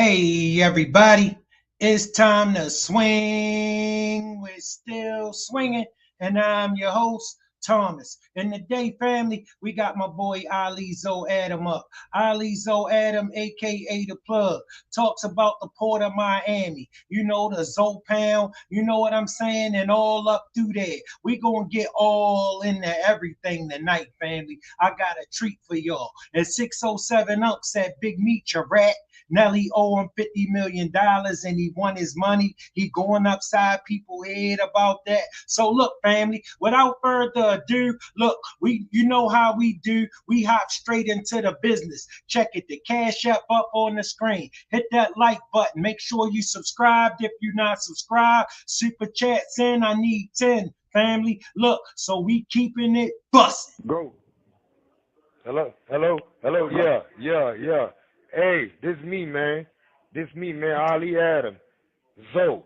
Hey everybody, it's time to swing. We're still swinging, and I'm your host, Thomas. And today, family, we got my boy Ali Zoe Adam up. Ali Zoe Adam, aka the plug, talks about the port of Miami. You know, the Zoe Pound, you know what I'm saying? And all up through there. We gonna get all into everything tonight, family. I got a treat for y'all. At 607 Unk Say Big Meech, a rat. Nelly owe him $50 million and he won his money. He going upside people's head about that. So look, family, without further ado, look, you know how we do. We hop straight into the business. Check it, the Cash App up on the screen. Hit that like button. Make sure you subscribed if you're not subscribed. Super chats in, I need 10, family. Look, so we keeping it busting. Go. Hello. Yeah. Hey, this me, man. Ali Adam. Zoe.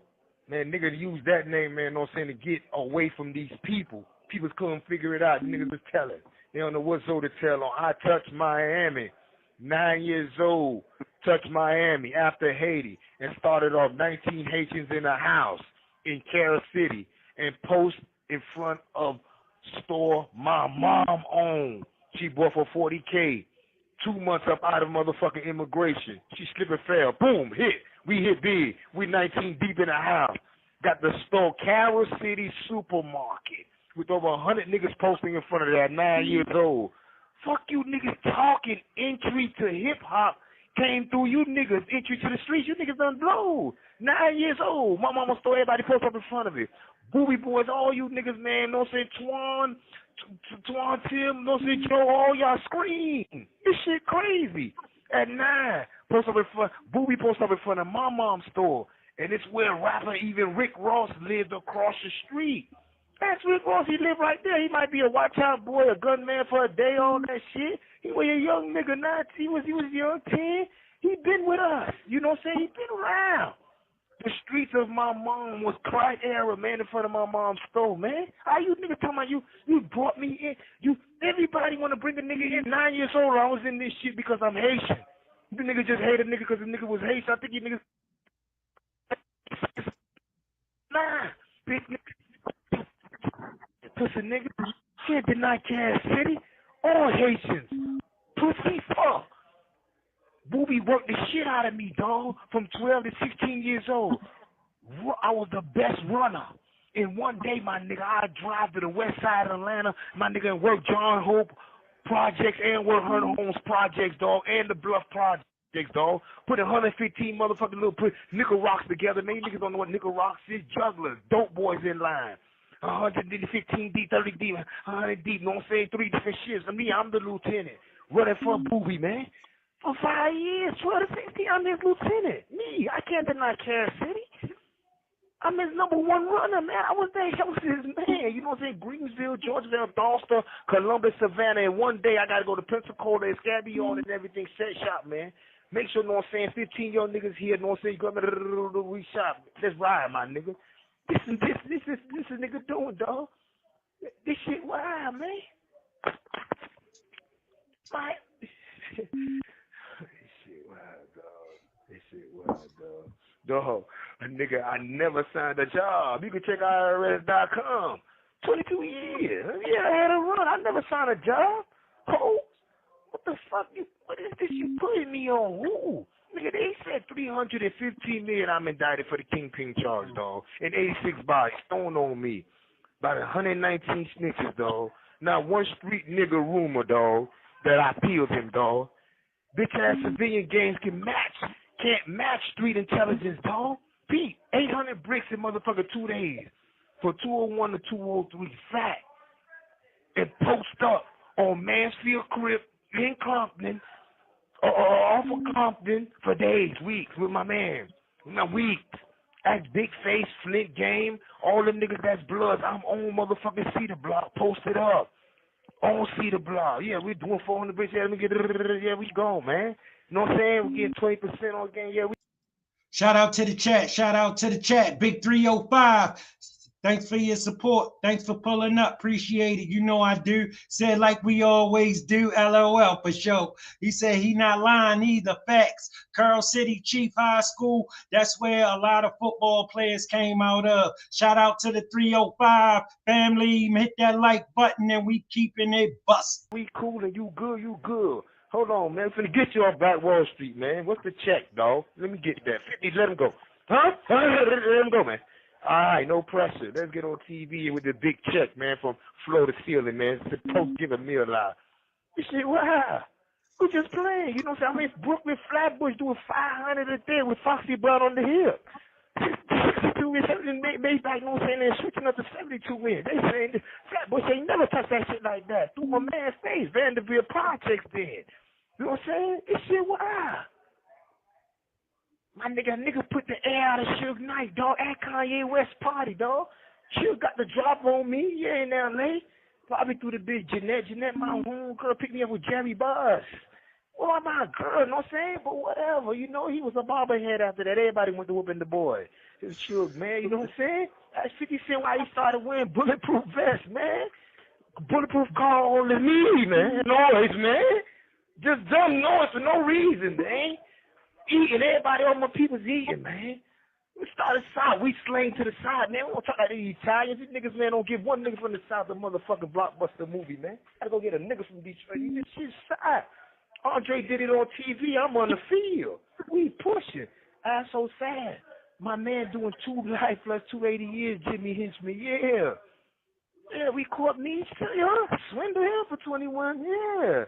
Man, nigga use that name, man, know what I'm saying, to get away from these people. People couldn't figure it out. Niggas was telling. They don't know what Zoe to tell on. I touched Miami. 9 years old. Touched Miami after Haiti and started off 19 Haitians in a house in Cara City and post in front of store my mom owned. She bought for $40K. 2 months up out of motherfucking immigration. She slipped and fell. Boom, hit. We hit big. We 19 deep in the house. Got the store Cara City Supermarket with over 100 niggas posting in front of that, 9 years old. Fuck you niggas talking entry to hip hop came through you niggas, entry to the streets. You niggas done blow. 9 years old. My mama store, everybody post up in front of it. Booby boys, all you niggas, man, no say Twan, Tim, no say Joe, all y'all scream. This shit crazy. At 9, post up in front, Booby post up in front of my mom's store. And it's where rapper even Rick Ross lived across the street. That's Rick Ross, he lived right there. He might be a watch out boy, a gunman for a day, all that shit. He was a young nigga, not he was young 10. He been with us. You know what I'm saying? He been around. The streets of my mom was Clyde era, man, in front of my mom's store, man. How you niggas talking about you brought me in? Everybody want to bring a nigga in. 9 years old, I was in this shit because I'm Haitian. The nigga just hate a nigga because the nigga was Haitian. I think you niggas. Nah, bitch nigga. Pussy nigga. Can't deny Cass City. All Haitians. Pussy fuck. Booby worked the shit out of me, dog, from 12 to 16 years old. I was the best runner. And one day, my nigga, I'd drive to the west side of Atlanta, my nigga, and work John Hope projects and work Hunter Holmes projects, dog, and the Bluff projects, dog. Put 115 motherfucking little nickel rocks together. Man, niggas don't know what nickel rocks is. Jugglers, dope boys in line. 115 deep, 30 deep, 100 deep, you know what I'm saying? 3 different shifts. I'm the lieutenant. Running for Booby, man. For 5 years, 12 to 16, I'm his lieutenant. Me, I can't deny Cass City. I'm his number one runner, man. I was his man. You know what I'm saying? Greensville, Georgeville, Dawson, Columbus, Savannah. And one day I got to go to Pensacola and Scabby on and everything. Set shop, man. Make sure, you know what I'm saying, 15 young niggas here, you know what I'm saying, you go, we shop. Let's ride, my nigga. This is nigga doing, dog. This shit wild, man. My... This shit wild, dog. Dog, a nigga, I never signed a job. You can check IRS.com. 22 years. Yeah, I had a run. I never signed a job. Oh, what the fuck? What is this you putting me on? Ooh. Nigga, they said $315 million I'm indicted for the kingpin charge, dog. And 86 bodies thrown on me. About 119 snitches, dog. Not one street nigga rumor, dog, that I peeled him, dog. Bitch ass civilian gangs can't match street intelligence, dog. Pete, 800 bricks in motherfucker 2 days. For 201 to 203, fat. And post up on Mansfield Crib in Compton, off of Compton for days, weeks with my man. Weeks. Act Big Face, Flint Game, all them niggas that's bloods. I'm on motherfucking Cedar Block, posted up. On Cedar Block. Yeah, we doing 400 bricks. Yeah, we gone, man. You know what I'm saying? We getting 20% on the game. Yeah, we. Shout out to the chat. Shout out to the chat. Big 305. Thanks for your support. Thanks for pulling up. Appreciate it. You know I do. Said like we always do. LOL for sure. He said he not lying either. Facts. Carl City Chief High School. That's where a lot of football players came out of. Shout out to the 305 family. Hit that like button and we keeping it bust. We cool and you good, you good. Hold on, man. Finna get you off Back Wall Street, man. What's the check, dog? Let me get that. 50, let him go. Huh? Let him go, man. All right, no pressure. Let's get on TV with the big check, man, from floor to ceiling, man. Supposed to give a meal out. This shit, wow. We just playing. You know what I'm saying? I mean, Brooklyn Flatbush doing 500 a day with Foxy Brown on the hip. 62 wins, Maybach, you know what I'm saying? They're switching up to 72 wins. They saying Flatbush ain't never touched that shit like that. Through my man's face, Vanderbilt Projects did. You know what I'm saying? This shit, wow. My nigga put the air out of Suge Knight, dog, at Kanye West party, dog. Suge got the drop on me, yeah, in L.A. Probably through the bitch Jeanette, my home girl, picked me up with Jerry Buzz. Well, my girl, you know what I'm saying? But whatever, you know, he was a bobblehead after that. Everybody went to whooping the boy. It was Suge, man, you know what I'm saying? That's 50 Cent why he started wearing bulletproof vests, man. Bulletproof car only me, man. Noise, man. Just dumb noise for no reason, man. Eating, everybody on my people's eating, man. We started south, we slang to the side, man. We don't talk like these Italians. These niggas, man, don't give one nigga from the south a motherfucking blockbuster movie, man. Gotta go get a nigga from Detroit. This shit's side. Andre did it on TV. I'm on the field. We pushing. I'm so sad. My man doing 2 life plus 280 years, Jimmy Hinchman. Yeah. Yeah, we caught Meech, yeah. Swindle him for 21. Yeah.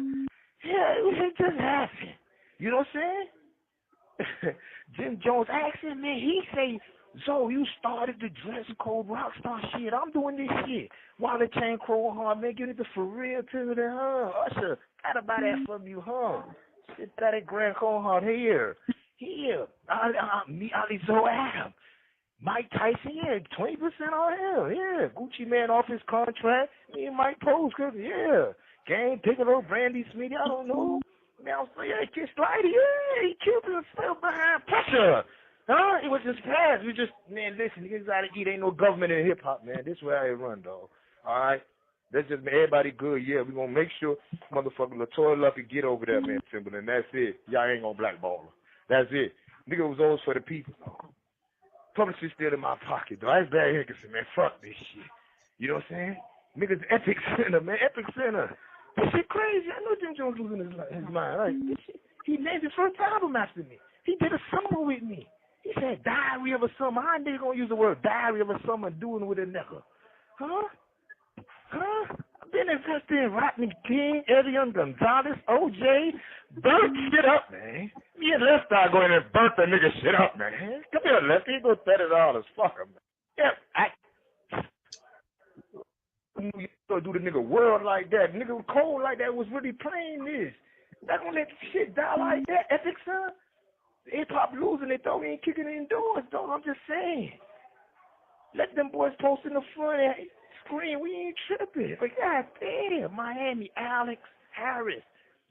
Yeah, it just happened. You know what I'm saying? Jim Jones asked him, man, he say, Zoe, you started the dress code rockstar shit. I'm doing this shit. Wallet chain crow hard, man, get it for real to the Usher, gotta buy that from you, huh? Shit, that Grand Cold Hard here. Me, Ali Zoe Adam. Mike Tyson, yeah, 20% on him, yeah. Gucci Man off his contract. Me and Mike Pose, yeah. Gang Piccolo, Brandy Smitty, I don't know. Man, yeah, Kiss Slidey, yeah, he killed himself behind pressure. Huh? It was just past. We just, man, listen, niggas out to eat. Ain't no government in hip-hop, man. This is where I run, dog. All right? That's just, man, everybody good, yeah. We gonna make sure motherfucker LaToya Lucky get over there, man, Timberland. That's it. Y'all ain't gonna blackball her. That's it. Nigga was always for the people, dog. Publishing still in my pocket, dog. That's Barry Hickinson, man. Fuck this shit. You know what I'm saying? Niggas Epic Center, man. Epic Center. This shit crazy. I know Jim Jones losing his mind. Like, this shit, he named his first album after me. He did a summer with me. He said, Diary of a Summer. How nigga gonna use the word Diary of a Summer doing with a nigga? Huh? I've been invested in Rodney King, Elian Gonzalez, OJ. Burnt shit up, man. Me and Left Eye go in and burnt that nigga shit up, man. Come here, Lefty. He go $30. Fuck him, man. Yeah, you gonna do the nigga world like that. Nigga cold like that was really playing this. Not gonna let shit die like that, Epic son. Hip hop losing it though, we ain't kicking it indoors though. I'm just saying. Let them boys post in the front and scream, we ain't tripping. But god damn, Miami, Alex Harris.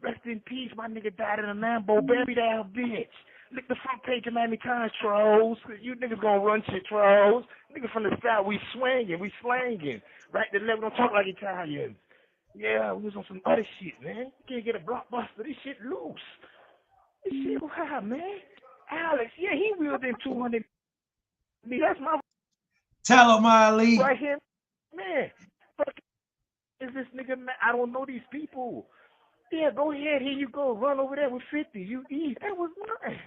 Rest in peace, my nigga died in a Lambo, bury that bitch. Look the front page of Miami Times, trolls. You niggas gonna run shit, trolls. Niggas from the south, we swinging, we slanging. Right to left, don't talk like Italians. Yeah, we was on some other shit, man. You can't get a blockbuster. This shit loose. This shit wow, man. Alex, yeah, he wheeled in 200. That's my. Tell him, Ali. Right here, man. Fuck is this nigga, man? I don't know these people. Yeah, go ahead. Here you go. Run over there with 50. You eat. That was mine.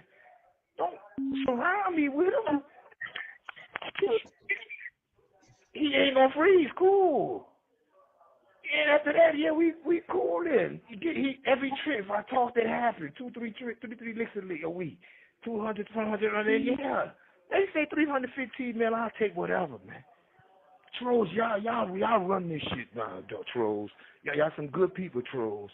Don't surround me with him. He ain't gonna freeze. Cool. And after that, yeah, we cool then. Every trip, if I talk that happen, 3 licks a week. 200, 500, yeah. They say 315, man, I'll take whatever, man. Trolls, y'all run this shit now, trolls. Y'all some good people, trolls.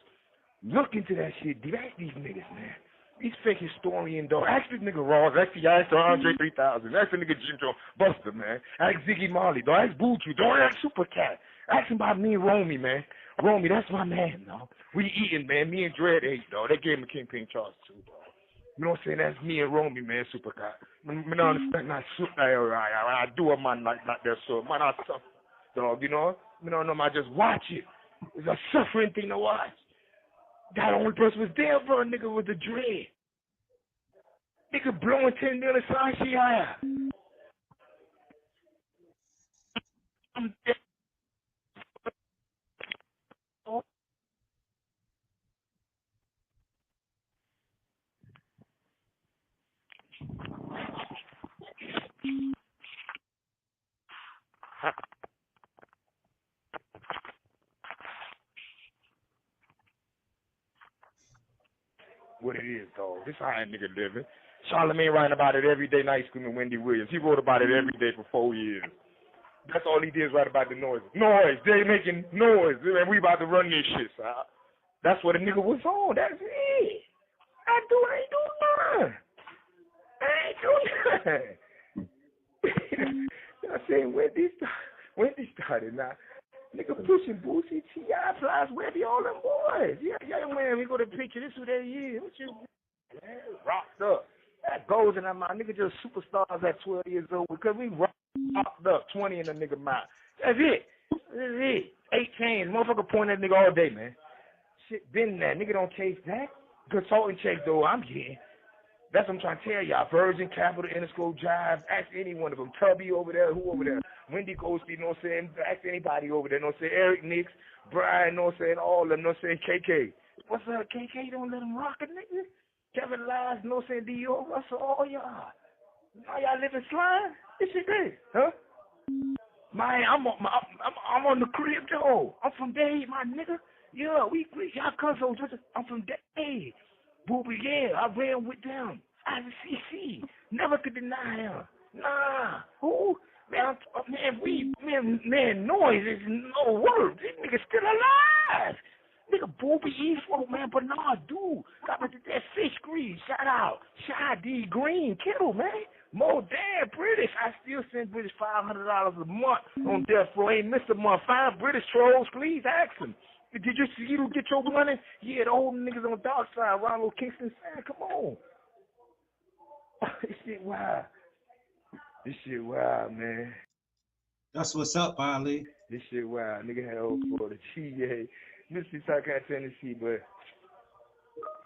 Look into that shit. Ask these niggas, man. These fake historian, dog. Ask this nigga Ross. Ask the Andre 3000. Ask the nigga Jim Jones. Buster, man. Ask Ziggy Marley, dog. Ask Buju. Don't ask Supercat. Ask him about me and Romy, man. Romy, that's my man, dog. We eating, man. Me and Dread ate, dog. They gave him a Kingpin charge, too, dog. You know what I'm saying? That's me and Romy, man, super cat. I understand that I do a man like that, so man, I suffer, dog, you know? I just watch it. It's a suffering thing to watch. That only person was there for a nigga with the dread. Nigga blowing 10 million sign she high. I'm dead. What it is, dog. This how a nigga living. Charlamagne writing about it every day night screaming Wendy Williams. He wrote about it every day for 4 years. That's all he did is write about the noise. Noise. They making noise. And we about to run this shit, so that's what a nigga was on. That's it. I ain't doing nothing. I said, Wendy started now. Nigga pushing Boosie, T.I. Plies, Webby, all them boys. Yeah, man, we go to picture. This who they is. What you, man, rocked up. That goes in that mind. Nigga just superstars at 12 years old because we rocked up 20 in the nigga mind. That's it. That's it. 8 chains. Motherfucker point at nigga all day, man. Shit been there. Nigga don't chase that. Consulting check, though, I'm getting. That's what I'm trying to tell y'all. Virgin, Capital, Interscope, Jive. Ask any one of them. Tubby over there. Who over there? Wendy Ghosty, you know what I'm saying? Ask anybody over there. You know what I'm saying? Eric Nix, Brian, you know what I'm saying? All of them, you know what I'm saying? KK. What's up, KK? Don't let them rock it, nigga. Kevin Lies, you know what I'm saying? D.O. Russell, all y'all. Now y'all living slime? This shit great, huh? Man, I'm on the crib, though. I'm from Dade, my nigga. Yeah, we y'all cousins. I'm from Dade. Booby, yeah, I ran with them. ICC. Never could deny him. Nah. Who? Man, noise is no word. This nigga still alive. Nigga, Booby Eastwood, man, Bernard, dude. Got me that fish grease. Shout out. Shy D Green, Kittle, man. Mo damn British. I still send British $500 a month on death row. Ain't missed a month. 5 British trolls, please ask them. Did you see who get your money? Yeah, the old niggas on the dark side. Ronald Kingston saying, come on. This shit wild. This shit wild, man. That's what's up, Ali. This shit wild. Nigga had old Florida. GA. Mississippi, South Carolina, Tennessee, but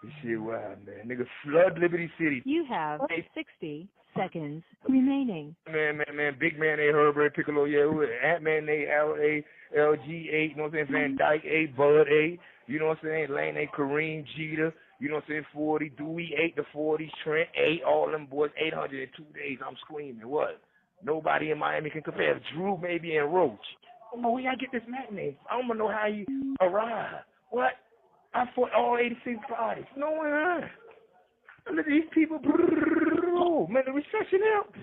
this shit wild, man. Nigga flood Liberty City. You have 60 seconds remaining. Man. Big Man A, Herbert, Piccolo, yeah. Ant-Man A, L.A., LG 8, you know what I'm saying? Van Dyke 8, Bud 8, you know what I'm saying? Lane 8, Kareem, Jeter, you know what I'm saying? 40, Dewey 8 to 40, Trent 8, all them boys, 800 in 2 days. I'm screaming. What? Nobody in Miami can compare. Drew maybe and Roach. I don't know where y'all get this matinee. I don't know how you arrive. What? I fought all 86 bodies. No one. Look at these people. Man, the recession out.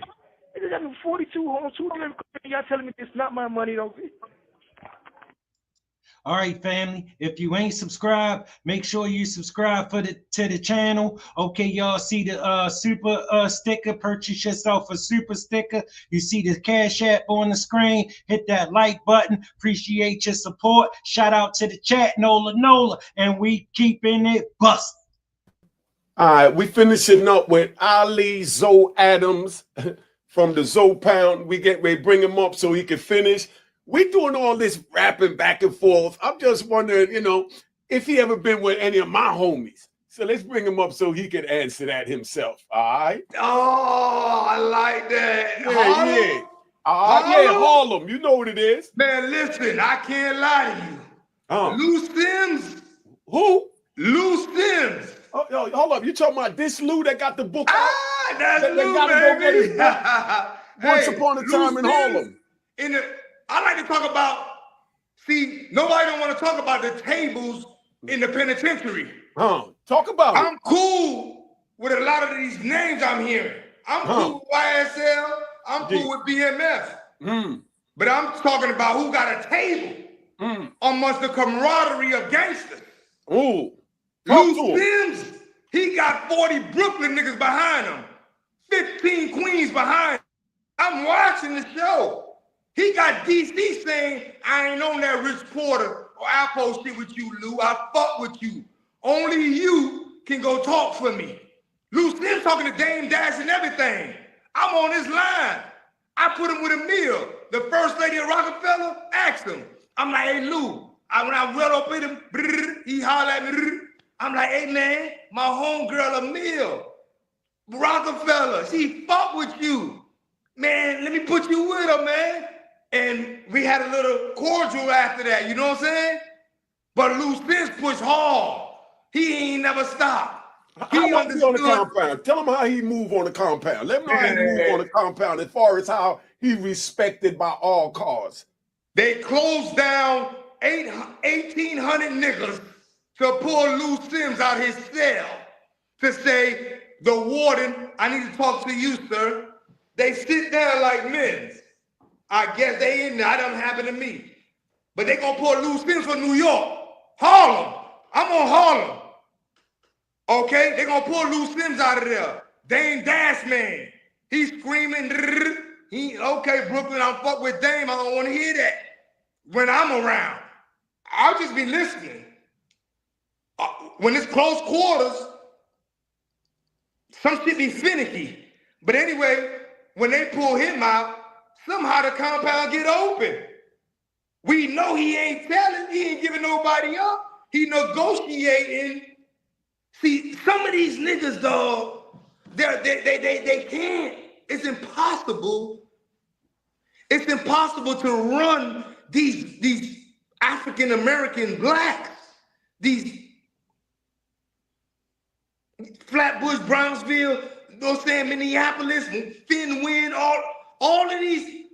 They got 42 homes, 2 different. Y'all telling me it's not my money, don't it? All right, family. If you ain't subscribed, make sure you subscribe to the channel. Okay, y'all see the super sticker. Purchase yourself a super sticker. You see the Cash App on the screen. Hit that like button. Appreciate your support. Shout out to the chat, Nola, and we keeping it bust. All right, we finishing up with Ali Zoe Adams from the Zoe Pound. We bring him up so he can finish. We doing all this rapping back and forth. I'm just wondering, if he ever been with any of my homies. So let's bring him up so he can answer that himself. All right. Oh, I like that. Yeah. Yeah, Harlem. You know what it is. Man, listen, I can't lie to you. Lou Sims. Who? Lou Sims. Oh, yo, hold up. You talking about this Lou that got the book out? That's Lou, baby. Go get his book. Once Upon a Time in Harlem. I like to talk about, nobody don't want to talk about the tables in the penitentiary. Talk about it. I'm cool with a lot of these names I'm hearing. I'm cool with YSL. I'm cool with BMF. But I'm talking about who got a table amongst the camaraderie of gangsters. Ooh. Lou Sims, he got 40 Brooklyn niggas behind him. 15 Queens behind him. I'm watching the show. He got DC saying, I ain't on that Rich Porter or Alpo shit with you, Lou. I fuck with you. Only you can go talk for me. Lou Sims talking to Dame Dash and everything. I'm on this line. I put him with a meal. The first lady of Rockefeller asked him. I'm like, hey, Lou. When I read up with him, he hollered at me. I'm like, hey, man, my homegirl Emil, Rockefeller, she fuck with you. Man, let me put you with her, man. And we had a little cordial after that, you know what I'm saying? But Lou Sims pushed hard. He ain't never stopped. How was he on the compound? Tell him how he moved on the compound. Let him know how he moved on the compound as far as how he respected by all cars. They closed down 1,800 niggas to pull Lou Sims out his cell to say, the warden, I need to talk to you, sir. They sit down like men. I guess they in there. That doesn't happen to me. But they gonna pull Lou Sims from New York. Harlem. I'm on Harlem. Okay? They gonna pull Lou Sims out of there. Dame Dash Man. He's screaming. Okay, Brooklyn, I'm fuck with Dame. I don't want to hear that when I'm around. I'll just be listening. When it's close quarters, some shit be finicky. But anyway, when they pull him out, somehow the compound get open. We know he ain't telling, he ain't giving nobody up. He negotiating. See, some of these niggas, dog, they can't. It's impossible. It's impossible to run these African American blacks, these Flatbush, Brownsville, you know what I'm saying, Minneapolis, Finn, all of these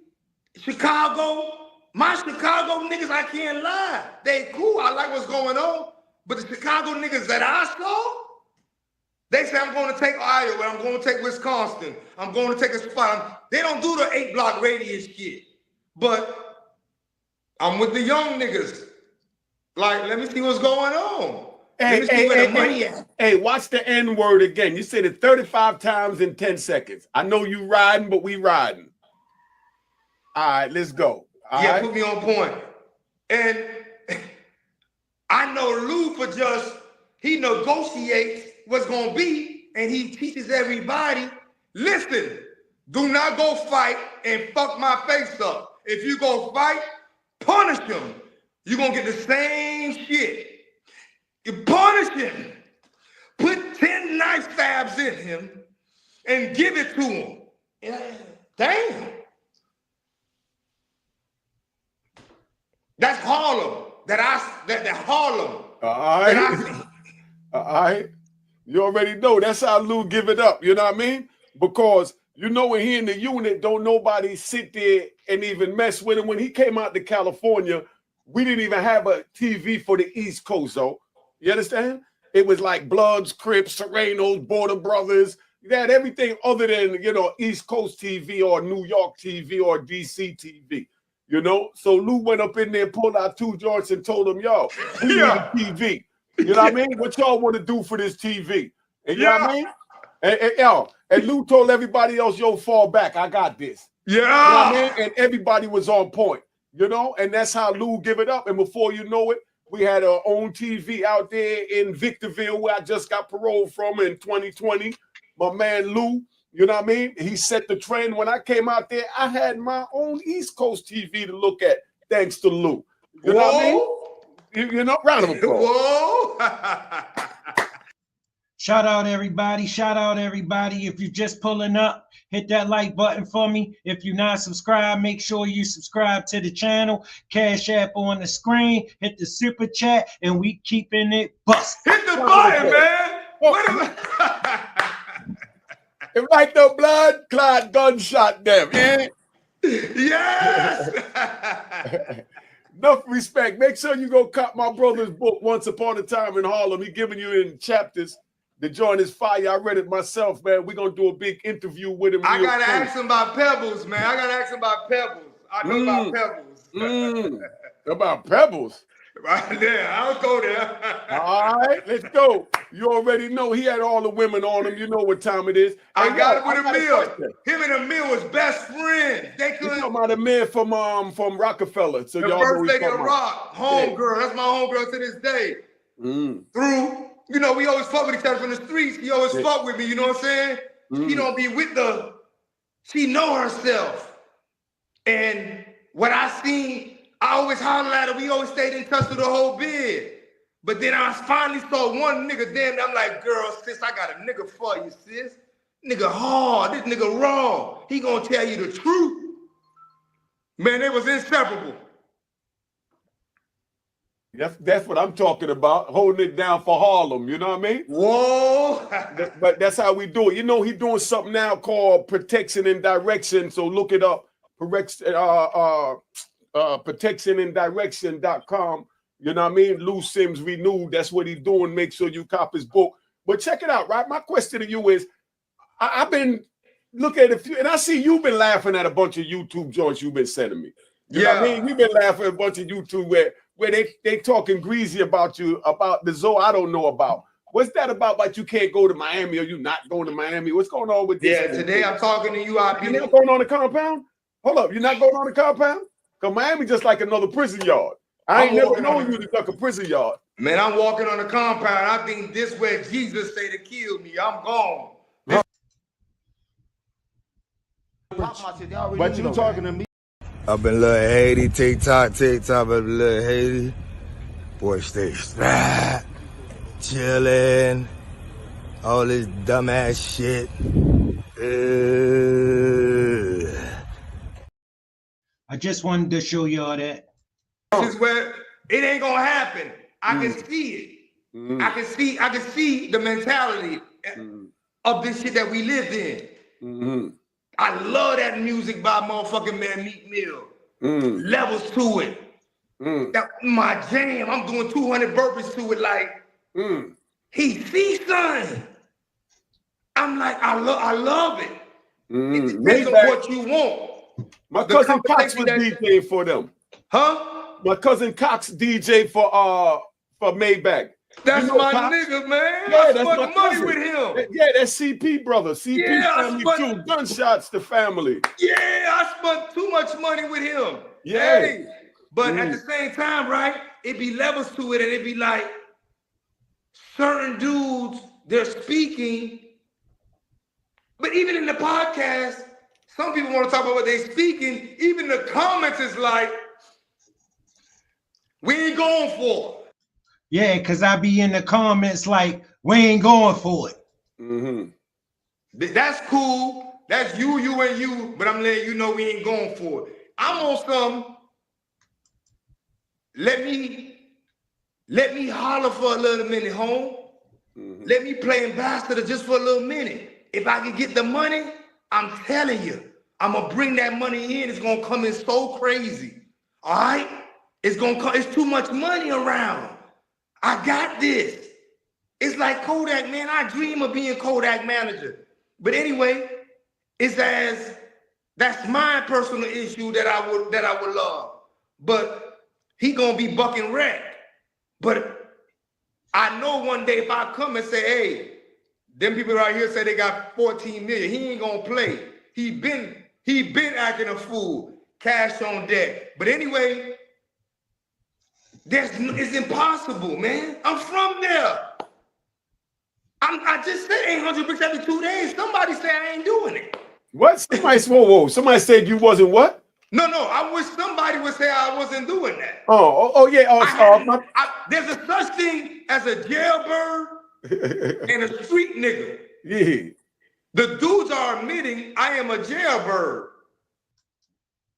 Chicago. My Chicago niggas, I can't lie. They cool. I like what's going on. But the Chicago niggas that I saw, they say, I'm going to take Iowa. I'm going to take Wisconsin. I'm going to take a spot. They don't do the 8-block radius shit. But I'm with the young niggas. Like, let me see what's going on. Hey, watch the N-word again. You said it 35 times in 10 seconds. I know you riding, but we riding. All right, let's go. All right? Put me on point. And I know Lou for just, he negotiates what's going to be, and he teaches everybody, listen, do not go fight and fuck my face up. If you go fight, punish him. You're going to get the same shit. You punish him. Put 10 knife stabs in him and give it to him. Yeah. Damn. That's Harlem. That Harlem. All right. All right. You already know that's how Lou give it up. You know what I mean? Because you know when he in the unit, don't nobody sit there and even mess with him. When he came out to California, we didn't even have a TV for the East Coast, though. You understand? It was like Bloods, Crips, Serenos, Border Brothers. You had everything other than, you know, East Coast TV or New York TV or DC TV. You know? So Lou went up in there, pulled out 2 joints and told them, yo, we need a TV. You know what I mean? What y'all want to do for this TV? And you know what I mean? And Lou told everybody else, yo, fall back. I got this. Yeah. You know what I mean? And everybody was on point. You know? And that's how Lou give it up. And before you know it, we had our own TV out there in Victorville where I just got paroled from in 2020. My man Lou, you know what I mean? He set the trend. When I came out there, I had my own East Coast TV to look at, thanks to Lou. You know what I mean? You know, round of applause. Whoa. Shout out everybody. Shout out everybody. If you're just pulling up, hit that like button for me. If you're not subscribed, make sure you subscribe to the channel. Cash App on the screen. Hit the super chat, and we keeping it busted. Hit the button, man. What am It's like the blood clot gunshot them. Eh? Yes. Enough respect. Make sure you go cop my brother's book, Once Upon a Time in Harlem. He giving you in chapters. The joint is fire. I read it myself, man. We're going to do a big interview with him. I got to ask him about Pebbles, man. I know about Pebbles. About Pebbles? Right there. I'll go there. All right, let's go. You already know he had all the women on him. You know what time it is. I got it with Emil. Him and Emil was best friends. They couldn't. Talking about Emil from Rockefeller. So the y'all first know lady of rock, homegirl. That's my homegirl to this day. Through, you know, we always fuck with each other from the streets. He always fuck with me, you know what I'm saying? He don't be with she know herself. And what I seen, I always holler at her. We always stayed in touch through the whole bid. But then I finally saw one nigga, damn, I'm like, girl, sis, I got a nigga for you, sis. Nigga hard, this nigga raw. He gonna tell you the truth. Man, they was inseparable. That's what I'm talking about, holding it down for Harlem, you know what I mean? Whoa. But that's how we do it. You know, he's doing something now called Protection and Direction, so look it up, protectionanddirection.com. You know what I mean? Lou Sims Renewed, that's what he's doing. Make sure you cop his book. But check it out, right? My question to you is, I've been looking at a few, and I see you've been laughing at a bunch of YouTube joints you've been sending me. You know what I mean? We've been laughing at a bunch of YouTube where they talking greasy about you, about the Zoe I don't know about. What's that about? But you can't go to Miami, or you not going to Miami? What's going on with this? Yeah, today I'm talking to you. You're not going on the compound? Hold up, you're not going on the compound? Because Miami just like another prison yard. I ain't never known you to duck a prison yard. Man, I'm walking on the compound. I think this where Jesus say to kill me. I'm gone. But you talking to me? I've been little Haiti, TikTok, I've been little Haiti. Boy, stay strapped, chillin', all this dumbass shit. I just wanted to show y'all that. This is where it ain't gonna happen. I can see it. I can see the mentality of this shit that we lived in. I love that music by motherfucking man Meek Mill. Levels to it. That my jam. I'm doing 200 burpees to it like he sees something. I'm like, I love it. It depends on what you want. My cousin Cox was DJing for them. Huh? My cousin Cox DJ for Maybach. That's you know my Cox? Nigga, man. Yeah, I that's my spent money cousin. with him. Yeah, that's CP brother. CP family too. Gunshots to family. Yeah, I spent too much money with him. Yeah. Hey, but at the same time, right? It be levels to it, and it be like certain dudes, they're speaking. But even in the podcast, some people want to talk about what they're speaking. Even the comments is like, we ain't going for it. Yeah, because I be in the comments like, we ain't going for it. That's cool. That's you, and you. But I'm letting you know we ain't going for it. I'm on some, let me holler for a little minute, home. Let me play ambassador just for a little minute. If I can get the money, I'm telling you, I'm gonna bring that money in. It's gonna come in so crazy. All right? It's gonna come, it's too much money around. I got this. It's like Kodak, man. I dream of being Kodak manager. But anyway, that's my personal issue that I would love. But he gonna be bucking wreck. But I know one day if I come and say, hey, them people right here say they got 14 million. He ain't gonna play. He been acting a fool. Cash on deck. But anyway, it's impossible, man. I'm from there. I just said 800 bricks every 2 days. Somebody say I ain't doing it. What? Somebody said you wasn't what? No. I wish somebody would say I wasn't doing that. Oh yeah. There's a such thing as a jailbird and a street nigga. Yeah. The dudes are admitting I am a jailbird.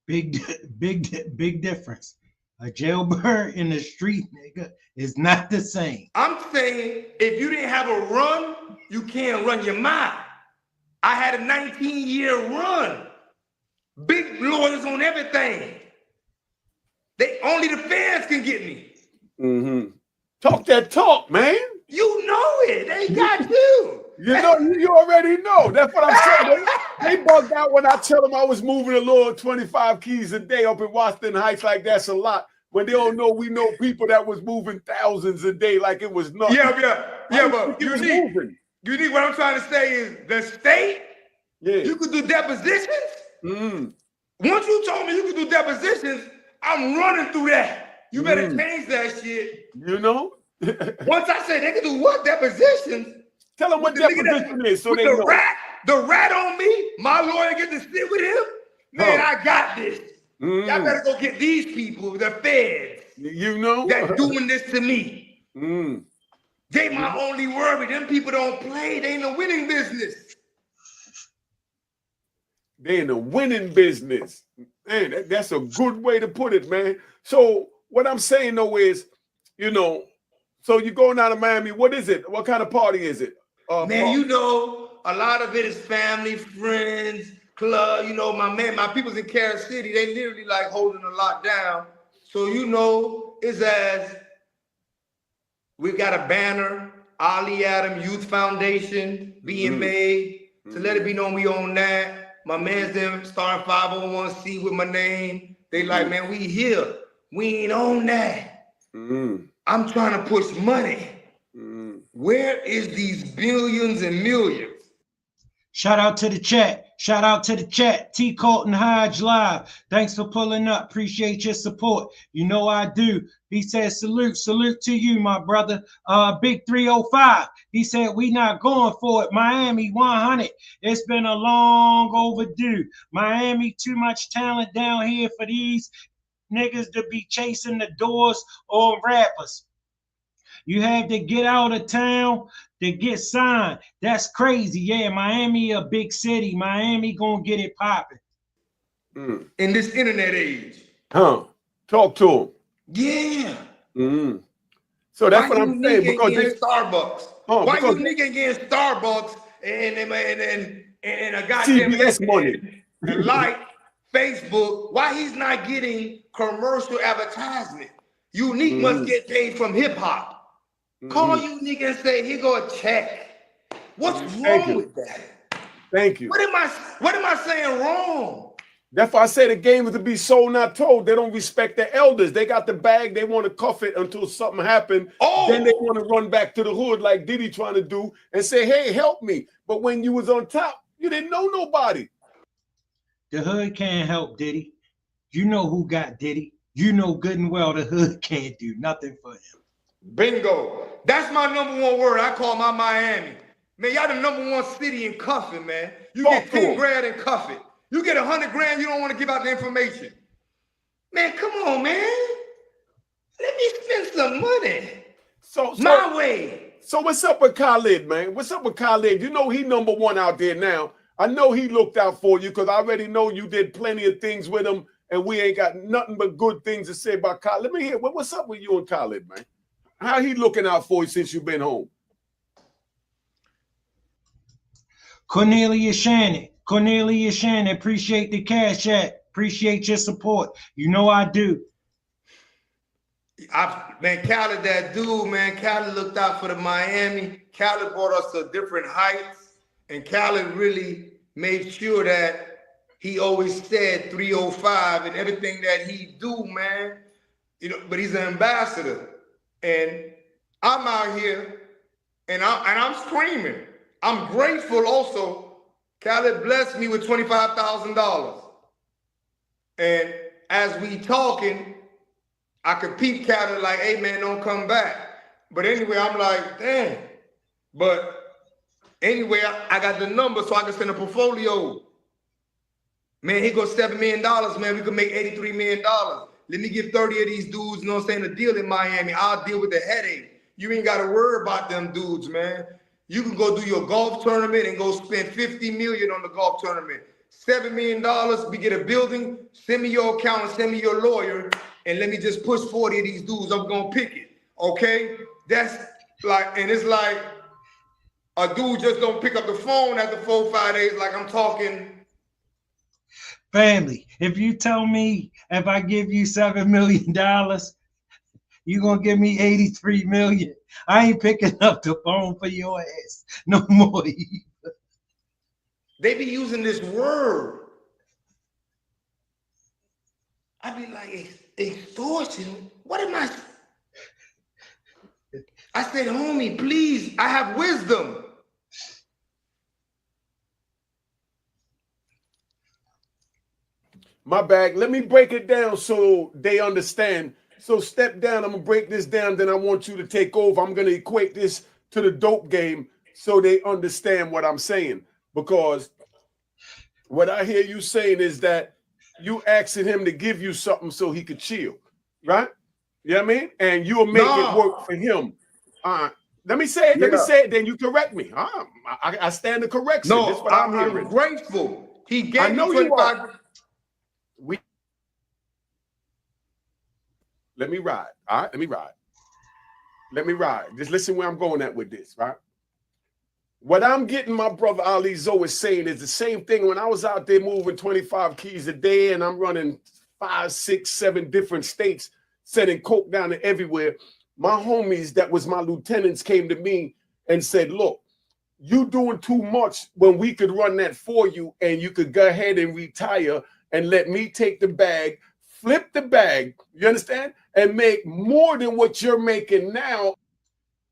Big difference. A jailbird and a street nigga is not the same. I'm saying if you didn't have a run, you can't run your mouth. I had a 19-year run. Big lawyers on everything. Only the fans can get me. Talk that talk, man. You know it. They got you. You already know. That's what I'm saying. They bugged out when I tell them I was moving a little 25 keys a day up in Washington Heights, like that's a lot. When they don't know, we know people that was moving thousands a day like it was nothing. Yeah, but you need what I'm trying to say is the state, you could do depositions. Once you told me you could do depositions, I'm running through that. You better change that shit. You know? Once I said they can do what? Depositions. Tell them what deposition is so with they know. The rat on me, my lawyer get to sit with him. Man, I got this. Y'all better go get these people, the feds. You know? That doing this to me. They my only worry. Them people don't play. They in the winning business. They in the winning business. Man, that's a good way to put it, man. So what I'm saying though is, you know, so you're going out of Miami. What is it? What kind of party is it? Man, you know, a lot of it is family, friends, club. You know, my people's in Carol City. They literally like holding a lot down. So you know, it's as we've got a banner, Ali Adam Youth Foundation being made to let it be known we own that. My man's them starting 501c with my name. They like, man, we here. We ain't on that. I'm trying to push money. Where is these billions and millions? Shout out to the chat. Shout out to the chat. T. Colton Hodge Live. Thanks for pulling up. Appreciate your support. You know I do. He says, salute to you, my brother. Big 305. He said, we not going for it. Miami 100. It's been a long overdue. Miami, too much talent down here for these niggas to be chasing the doors on rappers. You have to get out of town to get signed. That's crazy. Yeah, Miami a big city. Miami gonna get it popping. In this internet age. Talk to him. Yeah. So that's what I'm saying. Because Starbucks. Why you nigga getting Starbucks and a goddamn CBS money? And like Facebook, why he's not getting commercial advertisement? Unique must get paid from hip hop. Call you nigga and say, here go a check. What's wrong with that? Thank you. What am I saying wrong? That's why I say the game is to be sold, not told. They don't respect the elders. They got the bag. They want to cuff it until something happens. Then they want to run back to the hood like Diddy trying to do and say, hey, help me. But when you was on top, you didn't know nobody. The hood can't help Diddy. You know who got Diddy. You know good and well the hood can't do nothing for him. Bingo. That's my number one word. I call my Miami. Man, y'all the number one city in Cuffy, man. You get 10 grand in Cuffy. You get 100 grand, you don't want to give out the information. Man, come on, man. Let me spend some money. My way. So what's up with Khalid, man? What's up with Khalid? You know he number one out there now. I know he looked out for you because I already know you did plenty of things with him, and we ain't got nothing but good things to say about Khalid. Let me hear, what's up with you and Khalid, man? How he looking out for you since you've been home? Cornelia Shannon, appreciate the cash app. Appreciate your support. You know I do. Man, Khaled, that dude, man. Khaled looked out for the Miami. Khaled brought us to different heights. And Khaled really made sure that he always said 305 and everything that he do, man. You know, but he's an ambassador. And I'm out here and I'm screaming. I'm grateful also. Khaled blessed me with $25,000. And as we talking, I could peep Khaled like, hey man, don't come back. But anyway, I'm like, damn. But anyway, I got the number so I can send a portfolio. Man, he goes $7 million, man. We could make $83 million. Let me give 30 of these dudes, you know what I'm saying, a deal in Miami. I'll deal with the headache. You ain't got to worry about them dudes, man. You can go do your golf tournament and go spend $50 million on the golf tournament. $7 million, we get a building, send me your accountant, send me your lawyer, and let me just push 40 of these dudes. I'm going to pick it, okay? That's like, and it's like a dude just don't pick up the phone after 4 or 5 days like I'm talking. Family, if you tell me if I give you $7 million, you're going to give me $83 million. I ain't picking up the phone for your ass no more. They be using this word. I be like, extortion? What am I? I said, homie, please, I have wisdom. My bag. Let me break it down so they understand. So step down. I'm gonna break this down. Then I want you to take over. I'm gonna equate this to the dope game so they understand what I'm saying. Because what I hear you saying is that you asking him to give you something so he could chill, right? You know what I mean? And you'll make it work for him. Let me say it. Let me say it. Then you correct me. I stand to correction. No, That's what I'm hearing. I'm grateful. He gave I know me 25. you are. Let me ride. All right, let me ride. Let me ride. Just listen where I'm going at with this, right? What I'm getting my brother Ali Zoe is saying is the same thing when I was out there moving 25 keys a day and I'm running 5, 6, 7 different states, sending coke down to everywhere. My homies that was my lieutenants came to me and said, look, you doing too much when we could run that for you and you could go ahead and retire and let me take the bag, flip the bag, you understand? And make more than what you're making now.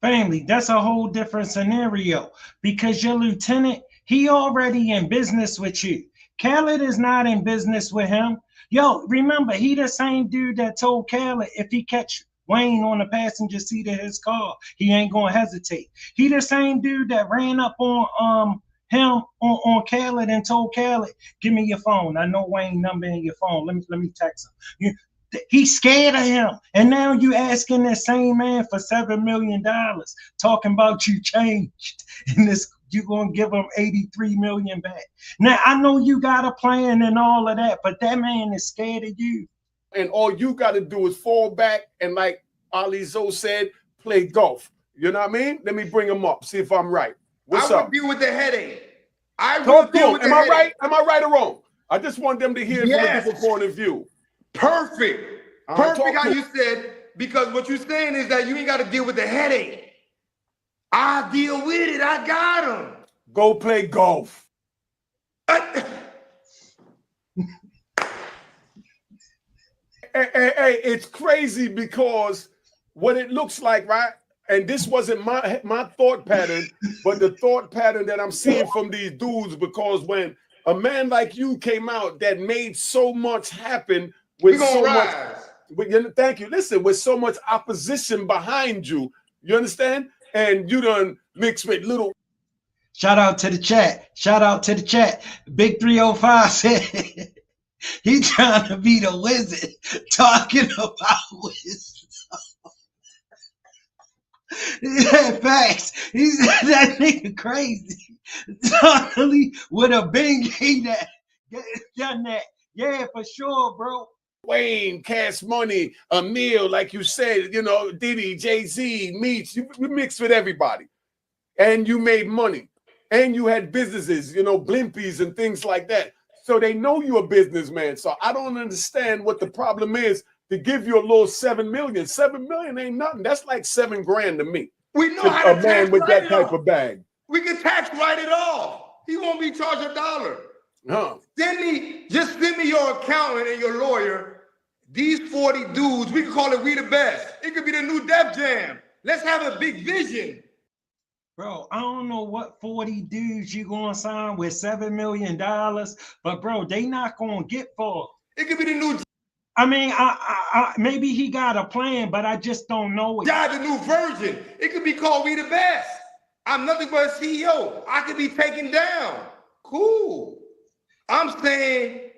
Family, that's a whole different scenario because your lieutenant, he already in business with you. Khaled is not in business with him. Yo, remember, he the same dude that told Khaled if he catch Wayne on the passenger seat of his car, he ain't gonna hesitate. He the same dude that ran up on him on Khaled and told Khaled, give me your phone. I know Wayne number in your phone. Let me text him. He's scared of him. And now you asking that same man for $7 million, talking about you changed. And this you're gonna give him 83 million back. Now I know you got a plan and all of that, but that man is scared of you. And all you got to do is fall back and, like Ali Zoe said, play golf. You know what I mean? Let me bring him up, see if I'm right. What's I up? would deal with the headache. I Talk would deal with Am the I headache. right? Am I right or wrong? I just want them to hear it from a different point of view. Perfect. Perfect how to you said, because what you're saying is that you ain't got to deal with the headache. I deal with it. I got him. Go play golf. Hey, it's crazy because what it looks like, right? And this wasn't my thought pattern, but the thought pattern that I'm seeing from these dudes, because when a man like you came out that made so much happen with so much, thank you. Listen, with so much opposition behind you, you understand? And you done mixed with little. Shout out to the chat. Shout out to the chat. Big 305 said he trying to be the wizard talking about wisdom. Yeah, facts. He said that nigga crazy. Totally would have been done that. Yeah, for sure, bro. Wayne, Cash Money, Emil, like you said, you know, Diddy, Jay-Z, Meech, you mixed with everybody. And you made money. And you had businesses, you know, Blimpies and things like that. So they know you're a businessman. So I don't understand what the problem is to give you a little 7 million. 7 million ain't nothing. That's like 7 grand to me. We know how to a man with that type of bag. We can tax write it off. He won't be charged $1. Huh. Just send me your accountant and your lawyer. These 40 dudes, we can call it We the Best. It could be the new Def Jam. Let's have a big vision. Bro, I don't know what 40 dudes you gonna sign with $7 million, but bro, they not gonna get for. It could be the new. I mean, I maybe he got a plan, but I just don't know it. Yeah, the new version. It could be called We the Best. I'm nothing but a CEO. I could be taken down. Cool. I'm saying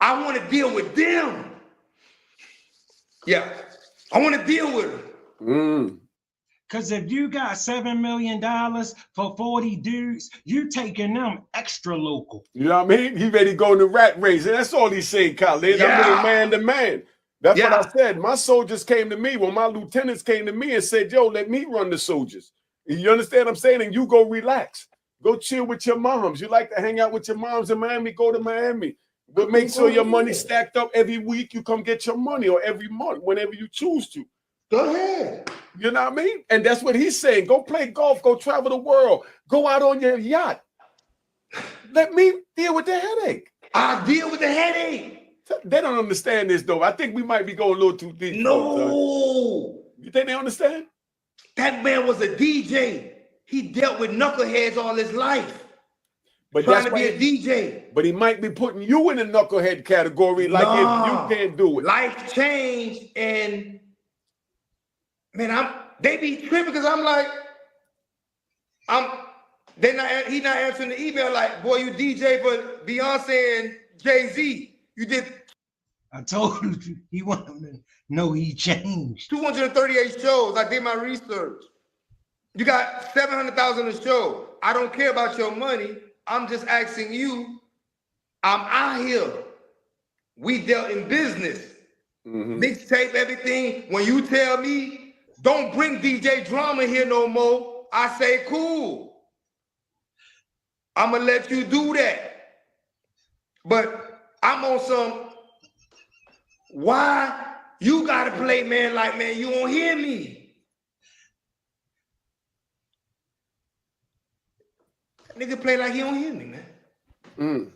I want to deal with them. Yeah, I want to deal with them. Because if you got $7 million for 40 dudes, you taking them extra local. You know what I mean? He ready to go in the rat race. And that's all he's saying, Khaled. Yeah. I'm really man to man. That's what I said. My soldiers came to me. When my lieutenants came to me and said, yo, let me run the soldiers. You understand what I'm saying? And you go relax. Go chill with your moms. You like to hang out with your moms in Miami, go to Miami. But make sure your money's stacked up every week. You come get your money, or every month, whenever you choose to. Go ahead. You know what I mean? And that's what he's saying. Go play golf. Go travel the world. Go out on your yacht. Let me deal with the headache. I'll deal with the headache. They don't understand this, though. I think we might be going a little too deep. No. You think they understand? That man was a DJ. He dealt with knuckleheads all his life. But trying that's to be a DJ. But he might be putting you in the knucklehead category, like if you can't do it. Life change, and man, they be tripping because I'm like, he not answering the email like, boy, you DJ for Beyonce and Jay-Z. You did. I told you he wanted to know he changed. 238 shows. I did my research. You got 700,000 a show. I don't care about your money. I'm just asking you. I'm out here. We dealt in business. Mixtape, everything. When you tell me, don't bring DJ drama here no more, I say, cool. I'm going to let you do that. But I'm on some, why you got to play, man, like, man, you don't hear me. Nigga play like he don't hear me, man.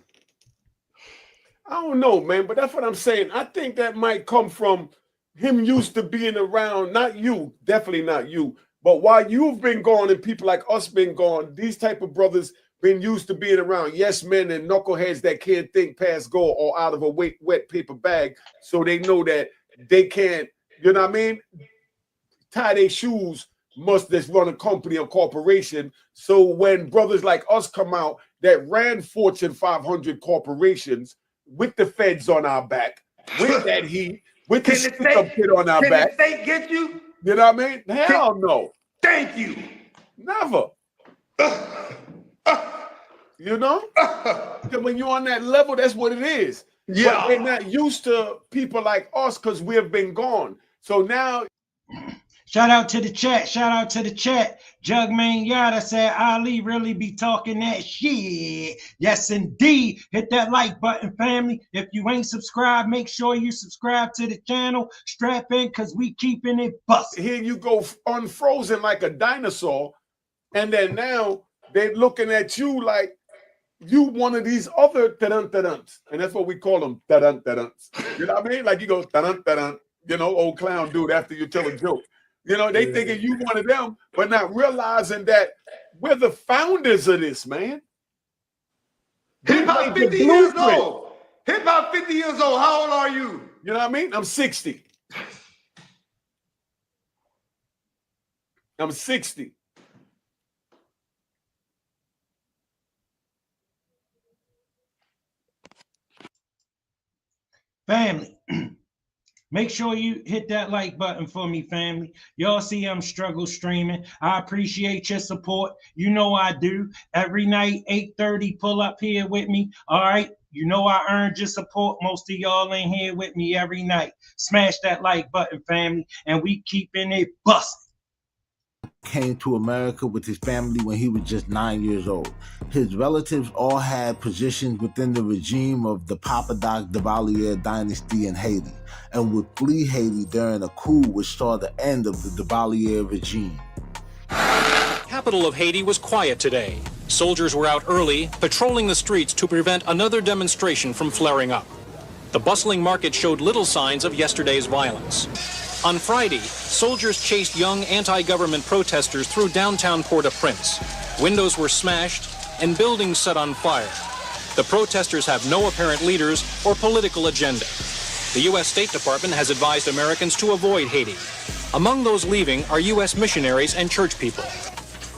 I don't know, man, but that's what I'm saying. I think that might come from him used to being around, not you, definitely not you, but while you've been gone and people like us been gone, these type of brothers been used to being around yes men and knuckleheads that can't think past go or out of a wet paper bag, so they know that they can't, you know what I mean, tie their shoes, must just run a company or corporation. So when brothers like us come out that ran Fortune 500 corporations with the feds on our back, with that heat, with the stick-up kid on our back. Can the state get you? You know what I mean? Hell no. Thank you. Never. You know? Because when you're on that level, that's what it is. Yeah. But they're not used to people like us because we have been gone. So now... Shout out to the chat. Shout out to the chat. Jugman Yada said, Ali really be talking that shit. Yes, indeed. Hit that like button, family. If you ain't subscribed, make sure you subscribe to the channel. Strap in, because we keeping it busted. Here you go unfrozen like a dinosaur. And then now they're looking at you like you one of these other ta-dun-ta-duns. And that's what we call them, ta-dun-ta-duns. You know what I mean? Like you go ta-dun-ta-dun. You know, old clown dude after you tell a joke. You know, they thinking you one of them, but not realizing that we're the founders of this, man. Hip hop 50 years old. Hip hop 50 years old. How old are you? You know what I mean? I'm 60. I'm 60. Family. Make sure you hit that like button for me, family. Y'all see I'm struggle streaming. I appreciate your support. You know I do. Every night, 8:30, pull up here with me. All right? You know I earned your support. Most of y'all in here with me every night. Smash that like button, family, and we keeping it busted. Came to America with his family when he was just 9 years old. His relatives all had positions within the regime of the Papa Doc Duvalier dynasty in Haiti and would flee Haiti during a coup which saw the end of the Duvalier regime. Capital of Haiti was quiet today. Soldiers were out early, patrolling the streets to prevent another demonstration from flaring up. The bustling market showed little signs of yesterday's violence. On Friday, soldiers chased young anti-government protesters through downtown Port-au-Prince. Windows were smashed and buildings set on fire. The protesters have no apparent leaders or political agenda. The U.S. State Department has advised Americans to avoid Haiti. Among those leaving are U.S. missionaries and church people.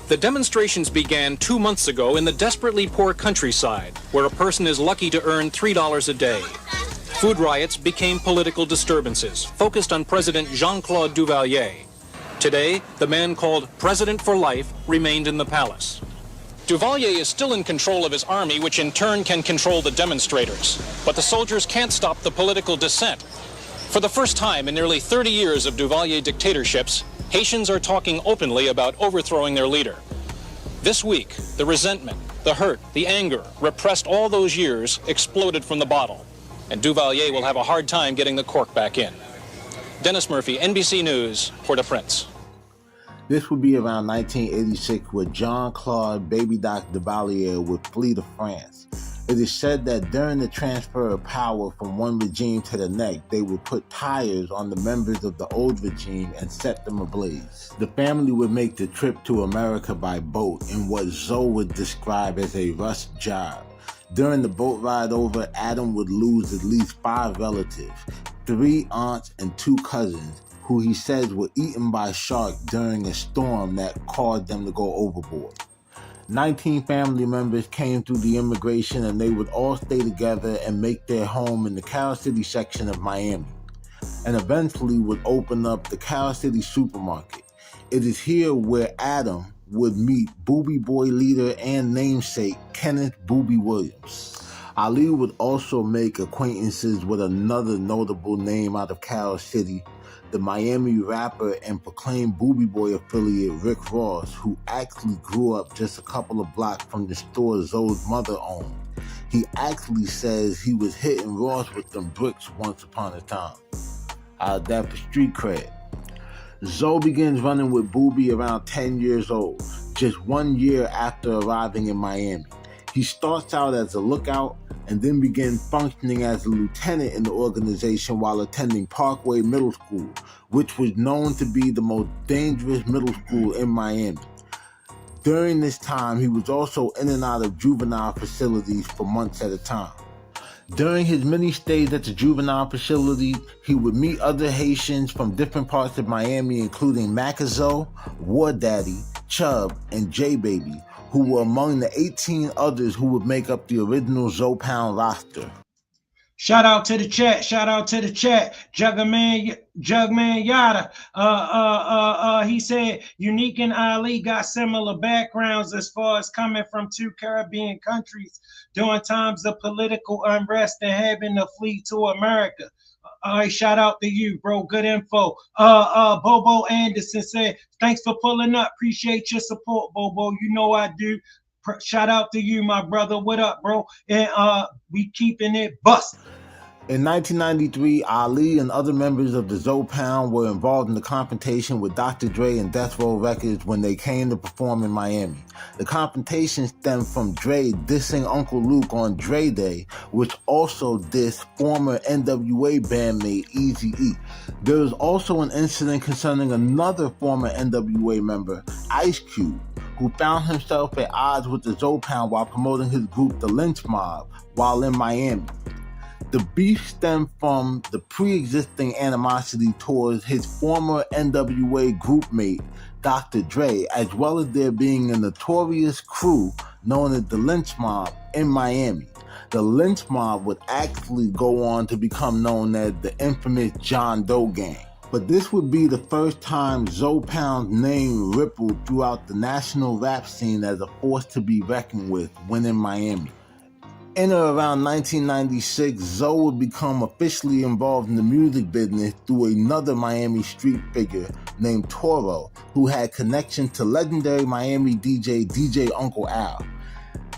The demonstrations began 2 months ago in the desperately poor countryside, where a person is lucky to earn $3 a day. Food riots became political disturbances, focused on President Jean-Claude Duvalier. Today, the man called President for Life remained in the palace. Duvalier is still in control of his army, which in turn can control the demonstrators. But the soldiers can't stop the political dissent. For the first time in nearly 30 years of Duvalier dictatorships, Haitians are talking openly about overthrowing their leader. This week, the resentment, the hurt, the anger, repressed all those years, exploded from the bottle. And Duvalier will have a hard time getting the cork back in. Dennis Murphy, NBC News, Port-au-Prince. This would be around 1986 where Jean-Claude Baby Doc Duvalier would flee to France. It is said that during the transfer of power from one regime to the next, they would put tires on the members of the old regime and set them ablaze. The family would make the trip to America by boat in what Zoe would describe as a rush job. During the boat ride over, Adam would lose at least 5 relatives, 3 aunts and 2 cousins, who he says were eaten by sharks during a storm that caused them to go overboard. 19 family members came through the immigration, and they would all stay together and make their home in the Carol City section of Miami, and eventually would open up the Carol City supermarket. It is here where Adam would meet Booby Boy leader and namesake Kenneth Booby Williams. Ali would also make acquaintances with another notable name out of Carol City, the Miami rapper and proclaimed Booby Boy affiliate Rick Ross, who actually grew up just a couple of blocks from the store Zoe's mother owned. He actually says he was hitting Ross with them bricks once upon a time. That for street cred. Zoe begins running with Booby around 10 years old, just 1 year after arriving in Miami. He starts out as a lookout and then began functioning as a lieutenant in the organization while attending Parkway Middle School, which was known to be the most dangerous middle school in Miami. During this time, he was also in and out of juvenile facilities for months at a time. During his many stays at the juvenile facility, he would meet other Haitians from different parts of Miami, including Macazo, War Daddy, Chubb, and J Baby, who were among the 18 others who would make up the original Zoe Pound roster. Shout out to the chat. Shout out to the chat. Jugman Yada. He said Unique and Ali got similar backgrounds as far as coming from 2 Caribbean countries during times of political unrest and having to flee to America. All right, shout out to you, bro. Good info. Bobo Anderson said, thanks for pulling up. Appreciate your support, Bobo. You know I do. Shout out to you, my brother. What up, bro? And we keeping it busted. In 1993, Ali and other members of the Zoe Pound were involved in the confrontation with Dr. Dre and Death Row Records when they came to perform in Miami. The confrontation stemmed from Dre dissing Uncle Luke on Dre Day, which also dissed former NWA bandmate Eazy-E. There was also an incident concerning another former NWA member, Ice Cube, who found himself at odds with the Zoe Pound while promoting his group, the Lynch Mob, while in Miami. The beef stemmed from the pre-existing animosity towards his former NWA groupmate, Dr. Dre, as well as there being a notorious crew known as the Lynch Mob in Miami. The Lynch Mob would actually go on to become known as the infamous John Doe Gang. But this would be the first time Zoe Pound's name rippled throughout the national rap scene as a force to be reckoned with when in Miami. In or around 1996, Zoe would become officially involved in the music business through another Miami street figure named Toro, who had connections to legendary Miami DJ Uncle Al.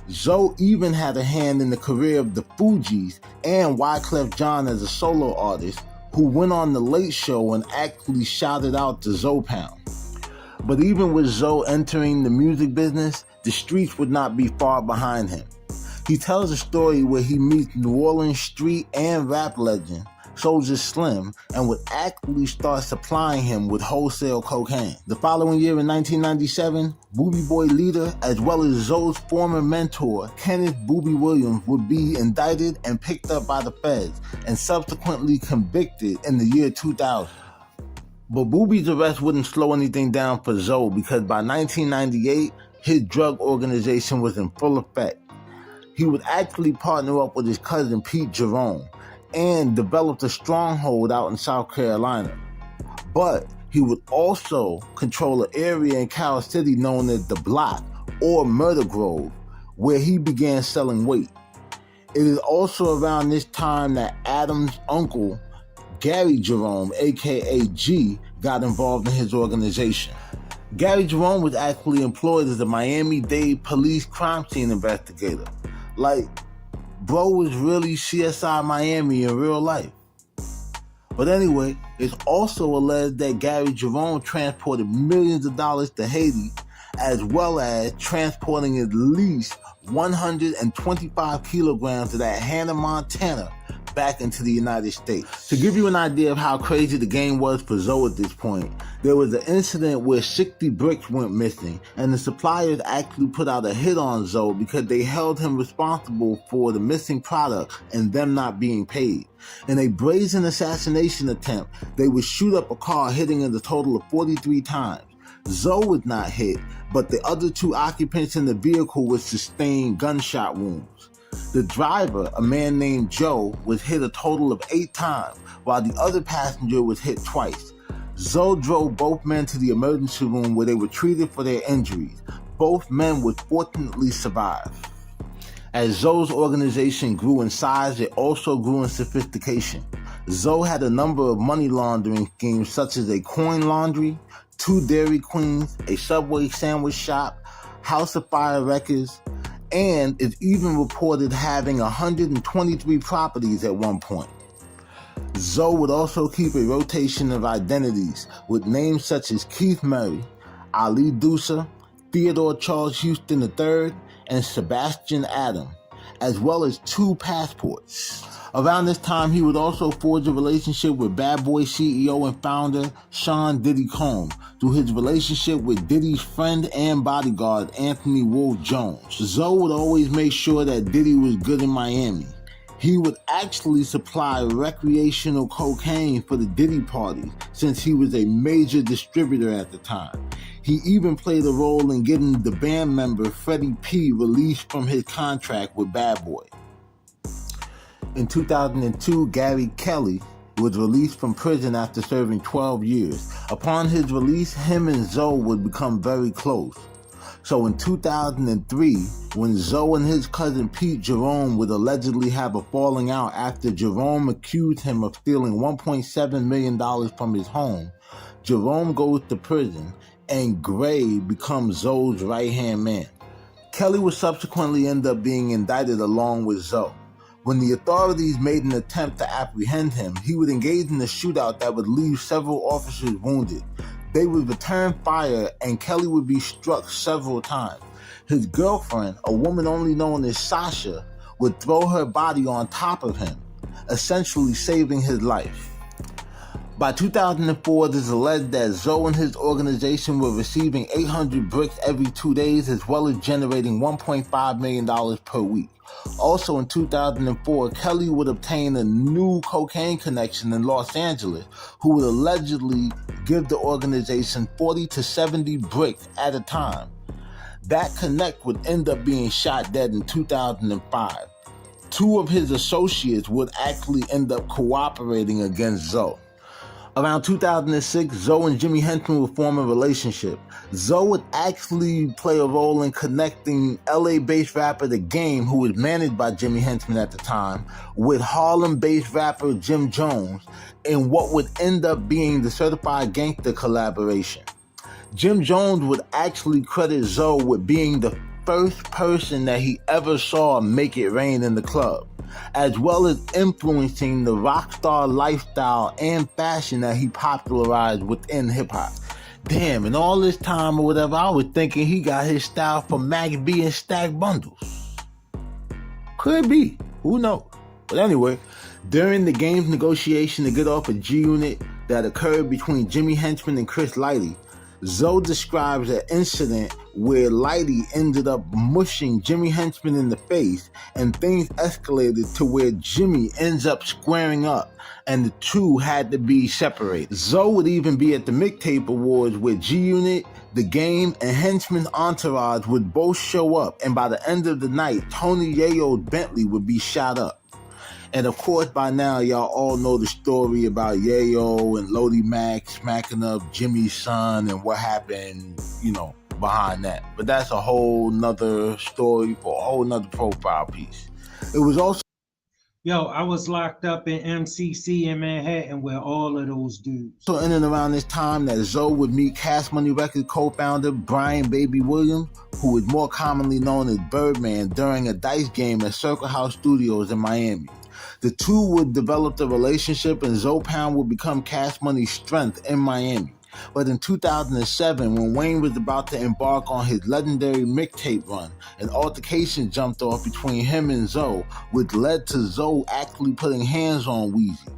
Zoe even had a hand in the career of the Fugees and Wyclef Jean as a solo artist, who went on The Late Show and actually shouted out to Zoe Pound. But even with Zoe entering the music business, the streets would not be far behind him. He tells a story where he meets New Orleans street and rap legend Soulja Slim and would actually start supplying him with wholesale cocaine. The following year in 1997, Booby Boy leader as well as Zoe's former mentor, Kenneth Booby Williams, would be indicted and picked up by the feds and subsequently convicted in the year 2000. But Booby's arrest wouldn't slow anything down for Zoe because by 1998, his drug organization was in full effect. He would actually partner up with his cousin Pete Jerome and developed a stronghold out in South Carolina. But he would also control an area in Carol City known as the Block or Murder Grove, where he began selling weight. It is also around this time that Adam's uncle, Gary Jerome, aka G, got involved in his organization. Gary Jerome was actually employed as a Miami-Dade police crime scene investigator. Like, bro was really CSI Miami in real life. But anyway, it's also alleged that Gary Jerome transported millions of dollars to Haiti as well as transporting at least 125 kilograms of that Hannah, Montana back into the United States. To give you an idea of how crazy the game was for Zoe at this point, there was an incident where 60 bricks went missing, and the suppliers actually put out a hit on Zoe because they held him responsible for the missing product and them not being paid. In a brazen assassination attempt, they would shoot up a car, hitting it a total of 43 times. Zoe was not hit, but the other 2 occupants in the vehicle would sustain gunshot wounds. The driver, a man named Joe, was hit a total of 8 times, while the other passenger was hit twice. Zoe drove both men to the emergency room where they were treated for their injuries. Both men would fortunately survive. As Zoe's organization grew in size, it also grew in sophistication. Zoe had a number of money laundering schemes such as a coin laundry, 2 Dairy Queens, a Subway sandwich shop, House of Fire Records, and is even reported having 123 properties at one point. Zoe would also keep a rotation of identities with names such as Keith Murray, Ali Dousa, Theodore Charles Houston III, and Sebastian Adam, as well as 2 passports. Around this time, he would also forge a relationship with Bad Boy CEO and founder Sean Diddy Combs through his relationship with Diddy's friend and bodyguard Anthony Wolf Jones. Zoe would always make sure that Diddy was good in Miami. He would actually supply recreational cocaine for the Diddy parties since he was a major distributor at the time. He even played a role in getting the band member Freddie P released from his contract with Bad Boy. In 2002, Gary Kelly was released from prison after serving 12 years. Upon his release, him and Zoe would become very close. So in 2003, when Zoe and his cousin Pete Jerome would allegedly have a falling out after Jerome accused him of stealing $1.7 million from his home, Jerome goes to prison and Gray becomes Zoe's right-hand man. Kelly would subsequently end up being indicted along with Zoe. When the authorities made an attempt to apprehend him, he would engage in a shootout that would leave several officers wounded. They would return fire and Kelly would be struck several times. His girlfriend, a woman only known as Sasha, would throw her body on top of him, essentially saving his life. By 2004, it is alleged that Zoe and his organization were receiving 800 bricks every 2 days, as well as generating $1.5 million per week. Also in 2004, Kelly would obtain a new cocaine connection in Los Angeles, who would allegedly give the organization 40 to 70 bricks at a time. That connect would end up being shot dead in 2005. 2 of his associates would actually end up cooperating against Zoe. Around 2006, Zoe and Jimmy Henchman would form a relationship. Zoe would actually play a role in connecting LA-based rapper The Game, who was managed by Jimmy Henchman at the time, with Harlem-based rapper Jim Jones in what would end up being the Certified Gangster collaboration. Jim Jones would actually credit Zoe with being the first person that he ever saw make it rain in the club, as well as influencing the rock star lifestyle and fashion that he popularized within hip-hop. Damn, in all this time or whatever, I was thinking he got his style from Max B and Stack Bundles. Could be, who knows? But anyway, during the Game's negotiation to get off a G-Unit that occurred between Jimmy Henchman and Chris Lighty, Zoe describes an incident where Lighty ended up mushing Jimmy Henchman in the face, and things escalated to where Jimmy ends up squaring up and the 2 had to be separated. Zoe would even be at the Mixtape Awards where G-Unit, The Game, and Henchman's entourage would both show up, and by the end of the night, Tony Yayo's Bentley would be shot up. And of course, by now, y'all all know the story about Yayo and Lodi Mac smacking up Jimmy's son and what happened, behind that. But that's a whole nother story for a whole nother profile piece. It was also... Yo, I was locked up in MCC in Manhattan with all of those dudes. So in and around this time that Zoe would meet Cash Money Records co-founder Brian Baby Williams, who is more commonly known as Birdman, during a dice game at Circle House Studios in Miami. The 2 would develop the relationship and Zoe Pound would become Cash Money's strength in Miami. But in 2007, when Wayne was about to embark on his legendary mixtape run, an altercation jumped off between him and Zoe, which led to Zoe actually putting hands on Weezy.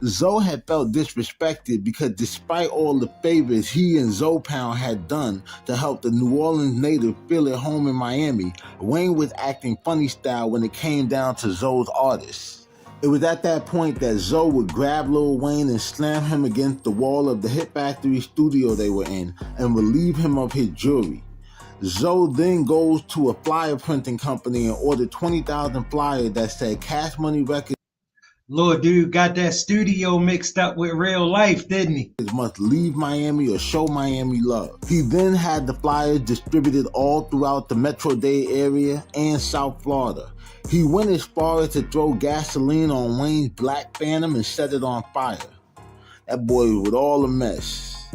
Zoe had felt disrespected because despite all the favors he and Zoe Pound had done to help the New Orleans native feel at home in Miami, Wayne was acting funny style when it came down to Zoe's artists. It was at that point that Zoe would grab Lil Wayne and slam him against the wall of the Hit Factory studio they were in and relieve him of his jewelry. Zoe then goes to a flyer printing company and ordered 20,000 flyers that said Cash Money Records Lord dude got that studio mixed up with real life, didn't he? must leave Miami or show Miami love. He then had the flyers distributed all throughout the Metro Day area and South Florida. He went as far as to throw gasoline on Wayne's Black Phantom and set it on fire. That boy was all a mess.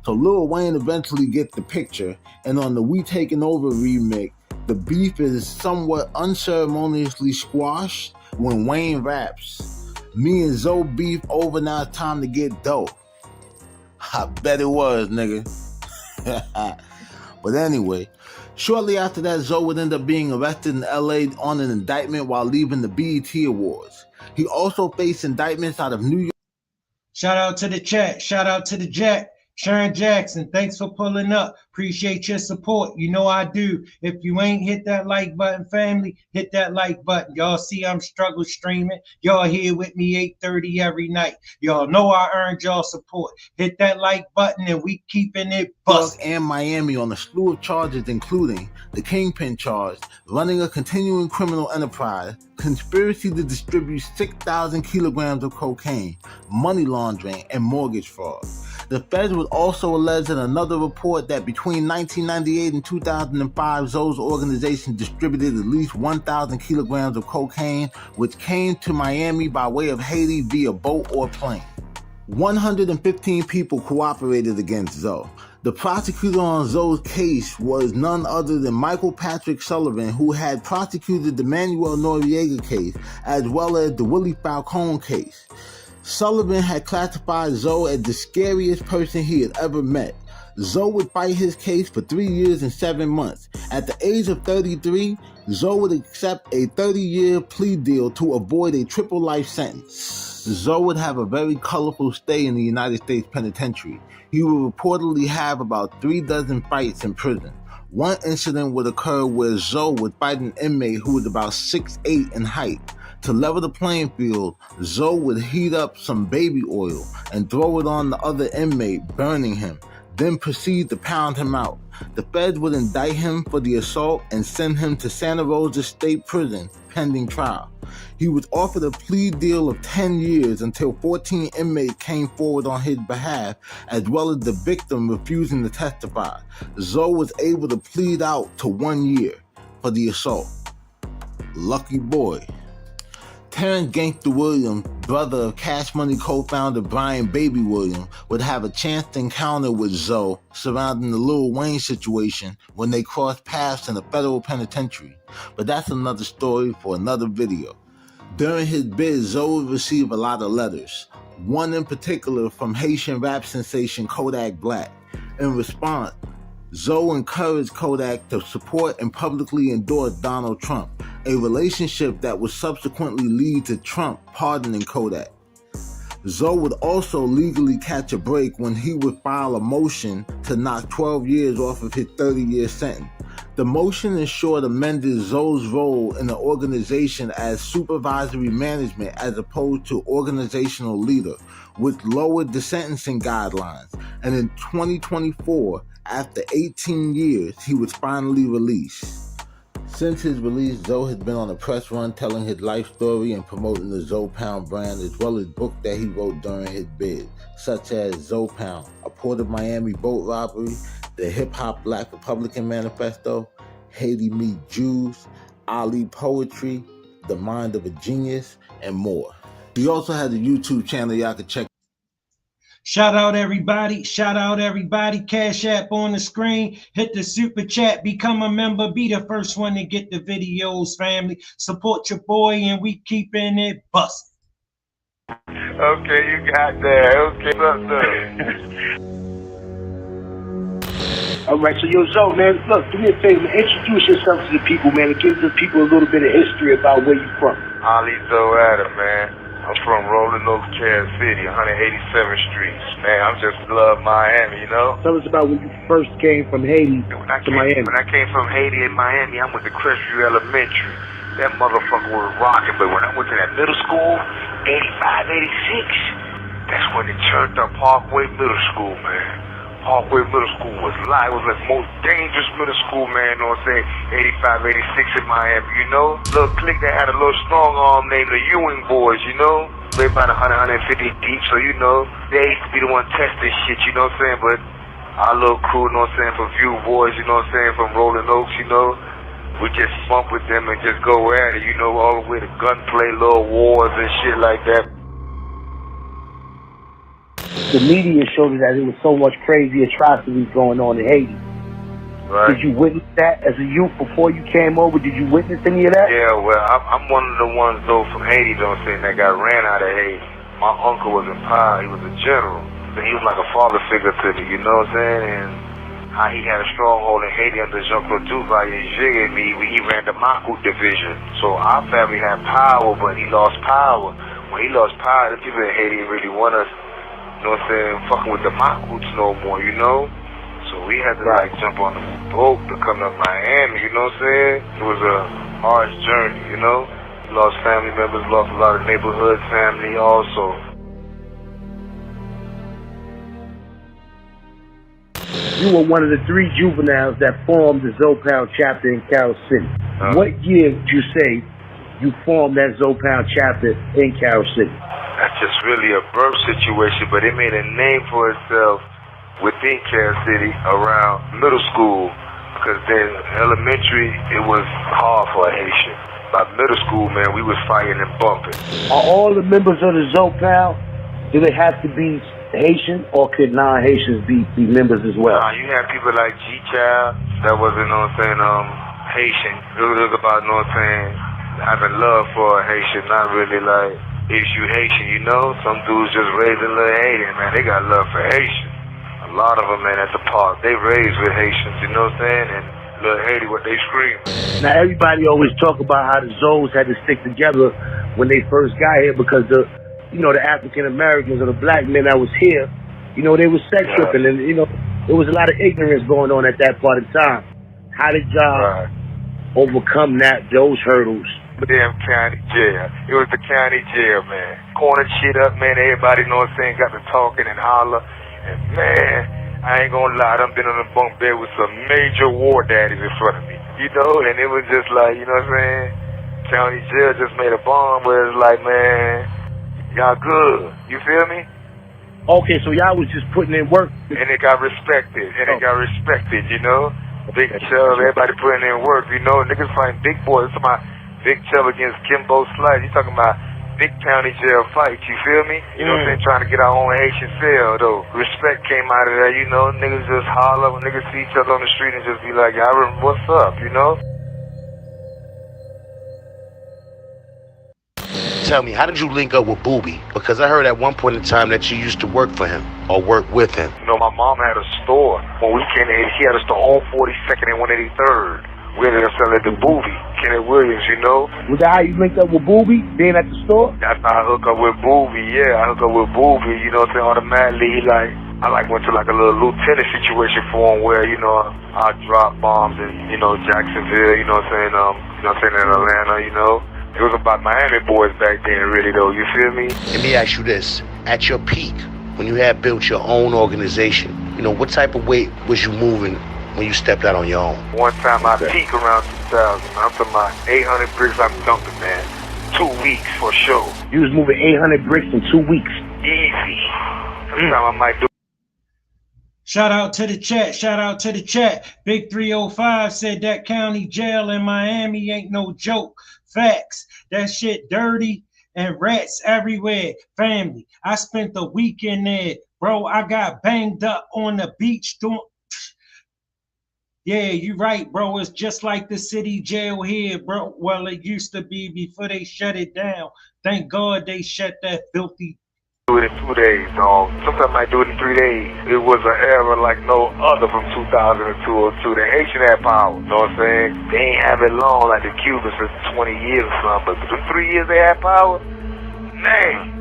So Lil Wayne eventually gets the picture, and on the We Taking Over remix, the beef is somewhat unceremoniously squashed when Wayne raps, "Me and Zoe beef over, now it's time to get dope." I bet it was, nigga. But anyway, shortly after that, Zoe would end up being arrested in LA on an indictment while leaving the BET Awards. He also faced indictments out of New York. Shout out to the chat. Shout out to the Jack. Sharon Jackson, thanks for pulling up. Appreciate your support. You know I do. If you ain't hit that like button, family, hit that like button. Y'all see I'm struggle streaming. Y'all here with me 8:30 every night. Y'all know I earned y'all support. Hit that like button and we keeping it busted. And Miami on a slew of charges, including the Kingpin charge, running a continuing criminal enterprise, conspiracy to distribute 6,000 kilograms of cocaine, money laundering, and mortgage fraud. The feds would also allege in another report that between 1998 and 2005, Zoe's organization distributed at least 1,000 kilograms of cocaine, which came to Miami by way of Haiti via boat or plane. 115 people cooperated against Zoe. The prosecutor on Zoe's case was none other than Michael Patrick Sullivan, who had prosecuted the Manuel Noriega case, as well as the Willie Falcone case. Sullivan had classified Zoe as the scariest person he had ever met. Zoe would fight his case for 3 years and 7 months. At the age of 33, Zoe would accept a 30-year plea deal to avoid a triple life sentence. Zoe would have a very colorful stay in the United States Penitentiary. He would reportedly have about 36 fights in prison. One incident would occur where Zoe would fight an inmate who was about 6'8" in height. To level the playing field, Zoe would heat up some baby oil and throw it on the other inmate, burning him, then proceed to pound him out. The feds would indict him for the assault and send him to Santa Rosa State Prison pending trial. He was offered a plea deal of 10 years until 14 inmates came forward on his behalf, as well as the victim refusing to testify. Zoe was able to plead out to 1 year for the assault. Lucky boy. Terrence Gangsta Williams, brother of Cash Money co-founder Brian Baby Williams, would have a chance encounter with Zoe surrounding the Lil Wayne situation when they crossed paths in a federal penitentiary. But that's another story for another video. During his bid, Zoe would receive a lot of letters, one in particular from Haitian rap sensation Kodak Black. In response, Zoe encouraged Kodak to support and publicly endorse Donald Trump, a relationship that would subsequently lead to Trump pardoning Kodak. Zoe would also legally catch a break when he would file a motion to knock 12 years off of his 30-year sentence. The motion ensured amended Zoe's role in the organization as supervisory management as opposed to organizational leader, which lowered the sentencing guidelines. And in 2024, after 18 years, he was finally released. Since his release, Zoe has been on a press run telling his life story and promoting the Zoe Pound brand, as well as books that he wrote during his bid, such as Zoe Pound, A Port of Miami Boat Robbery, The Hip Hop Black Republican Manifesto, Haiti Meet Jews, Ali Poetry, The Mind of a Genius, and more. He also has a YouTube channel y'all can check. Shout out everybody. Shout out everybody. Cash App on the screen. Hit the super chat. Become a member. Be the first one to get the videos, family. Support your boy and we keeping it busted. Okay, you got that. Okay, what's up? All right, so yo, Zoe, man, look, do me a favor, man, introduce yourself to the people, man, and give the people a little bit of history about where you from. Ali Zoe Adam, man. I'm from Rolling Oaks, Kansas City, 187th Street. Man, I'm just love Miami, you know? Tell us about when you first came from Haiti to Miami. When I came from Haiti in Miami, I went to Crestview Elementary. That motherfucker was rocking, but when I went to that middle school, 85, 86, that's when it turned up Parkway Middle School, man. Parkway Middle School was live. It was the most dangerous middle school, man, you know what I'm saying? 85, 86 in Miami, you know? Little clique that had a little strong arm named the Ewing Boys, you know? They about 100, 150 deep, so you know, they used to be the one testing shit, you know what I'm saying? But our little crew, you know what I'm saying, from View Boys, you know what I'm saying, from Rolling Oaks, you know? We just bump with them and just go at it, you know, all the way to gunplay, little wars and shit like that. The media showed us that there was so much crazy atrocities going on in Haiti. Right. Did you witness that as a youth before you came over? Did you witness any of that? Yeah, well, I'm one of the ones, though, from Haiti, though, saying that got ran out of Haiti. My uncle was in power. He was a general. So he was like a father figure to me, you know what I'm saying? And how he had a stronghold in Haiti under Jean-Claude Duvalier and me when he ran the Makout division. So our family had power, but he lost power. When he lost power, the people in Haiti didn't really want us, you know what I'm saying, fucking with the Makouts no more, you know? So we had to like jump on the boat to come to Miami, you know what I'm saying? It was a hard journey, you know? We lost family members, lost a lot of neighborhood family also. You were one of the 3 juveniles that formed the Zoe Pound chapter in Carroll City. What year did you say you formed that Zoe Pound chapter in Carroll City? That's just really a birth situation, but it made a name for itself within Kansas City around middle school, because then elementary, it was hard for a Haitian. By middle school, man, we was fighting and bumping. Are all the members of the Zoe Pound, do they have to be Haitian, or could non-Haitians be members as well? You had people like G-Child that wasn't, you know what I'm saying, Haitian. It was about, you know what I'm saying, having love for a Haitian, not really like, is you Haitian, you know? Some dudes just raised a little Haitian, man. They got love for Haitian. A lot of them, man, at the park, they raised with Haitians, you know what I'm saying? And little Haiti, what they scream. Now, everybody always talk about how the Zoes had to stick together when they first got here because the African Americans or the black men that was here, you know, they was sex tripping, and, you know, there was a lot of ignorance going on at that part of time. How did y'all overcome those hurdles? Damn county jail. It was the county jail, man. Cornered shit up, man. Everybody, know what I'm saying, got to talking and holler. And, man, I ain't gonna lie, I've been on the bunk bed with some major war daddies in front of me. You know, and it was just like, you know what I'm saying? County jail just made a bomb where it's like, man, y'all good. You feel me? Okay, so y'all was just putting in work. And it got respected. It got respected, you know? Big Chubb, everybody putting in work, you know? Niggas fighting big boys. It's my Big Chubb against Kimbo Slice. You talking about big county jail fights, you feel me? You know what I'm saying? Trying to get our own Haitian cell, though. Respect came out of that, you know? Niggas just holler when niggas see each other on the street and just be like, y'all remember what's up, you know? Tell me, how did you link up with Booby? Because I heard at one point in time that you used to work for him or work with him. You know, my mom had a store. When we came in, she had a store on 42nd and 183rd. We ended up selling it to Booby, Kenneth Williams, you know? Was that how you linked up with Booby, being at the store? That's how I hook up with Booby, yeah. I hook up with Booby, you know what I'm saying? Automatically, I went to like a little lieutenant situation for him where, you know, I drop bombs in, you know, Jacksonville, you know what I'm saying, in Atlanta, you know? It was about Miami boys back then, really, though, you feel me? Let me ask you this. At your peak, when you had built your own organization, you know, what type of weight was you moving when you stepped out on your own? One time I peaked around 2000. I'm talking about 800 bricks I'm dumping, man. 2 weeks for sure. You was moving 800 bricks in 2 weeks. Easy. Sometime I might do. Shout out to the chat. Shout out to the chat. Big 305 said that county jail in Miami ain't no joke. Facts. That shit dirty and rats everywhere. Family. I spent the weekend there. Bro, I got banged up on the beach doing. Yeah, you're right, bro. It's just like the city jail here, bro. Well, it used to be before they shut it down. Thank God they shut that filthy Do it in 2 days, dog. Sometimes I might do it in 3 days. It was an era like no other from 2002 or 2. The Haitian had power, you know what I'm saying? They ain't have it long like the Cubans for 20 years or something, but for 3 years they had power, man.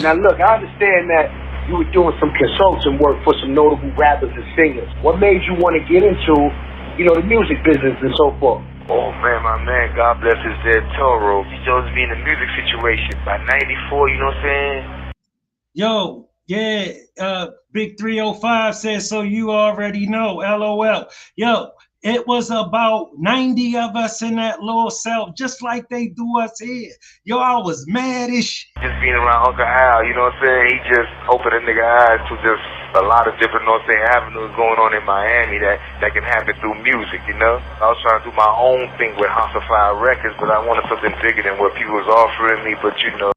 Now look, I understand that you were doing some consulting work for some notable rappers and singers. What made you want to get into, the music business and so forth? Oh man, my man, God bless his dead Toro. He chose me in the music situation by 94, you know what I'm saying? Yo, yeah, Big 305 says, so you already know, LOL. Yo, it was about 90 of us in that little cell, just like they do us here. Yo, I was mad-ish. Just being around Uncle Al, you know what I'm saying? He just opened a nigga eyes to just a lot of different, you know what I'm saying, avenues going on in Miami that can happen through music, you know? I was trying to do my own thing with Hossified Records, but I wanted something bigger than what people was offering me, but you know.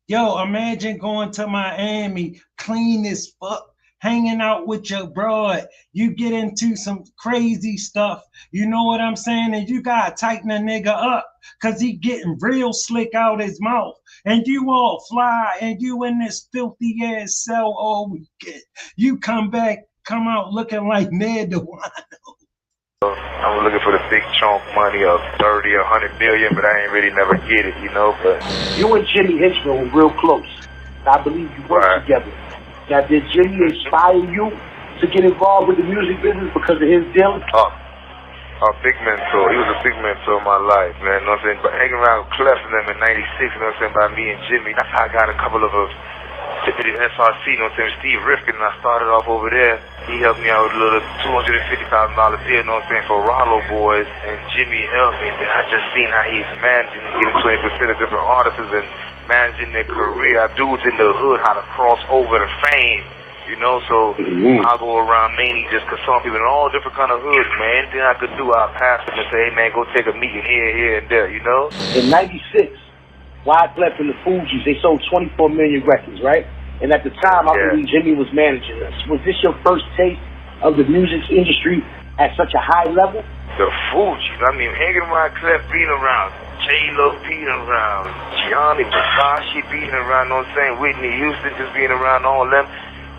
Yo, imagine going to Miami, clean as fuck, hanging out with your broad. You get into some crazy stuff, you know what I'm saying? And you gotta tighten a nigga up, cause he getting real slick out his mouth. And you all fly, and you in this filthy ass cell all weekend. You come out looking like Ned the Wino. I'm looking for the big chunk money of 30 or 100 million, but I ain't really never get it, you know, but... You and Jimmy Hitchman were real close. I believe you worked together. Now, did Jimmy inspire you to get involved with the music business because of his deal? A big mentor. He was a big mentor in my life, man, you know what I'm saying? But hanging around Clef and them in 96, you know what I'm saying, by me and Jimmy, that's how I got a couple of us. To the SRC, you know what I'm saying, Steve Rifkin, and I started off over there. He helped me out with a little $250,000 deal, you know what I'm saying, for Rollo Boys, and Jimmy helped me. And I just seen how he's managing, getting 20% of different artists and managing their career. Dudes in the hood, how to cross over to fame, you know, so I'll go around mainly just consult people in all different kind of hoods, man. Anything I could do, I'll pass them and say, hey, man, go take a meeting here, and there, you know? In 96, Wyclef and the Fugees, they sold 24 million records, right? And at the time, I believe Jimmy was managing us. Was this your first taste of the music industry at such a high level? The Fugees, I mean, hanging around Clef, being around J-Lo, being around Gianni Versace, being around, you know what I'm saying, Whitney Houston, just being around all them.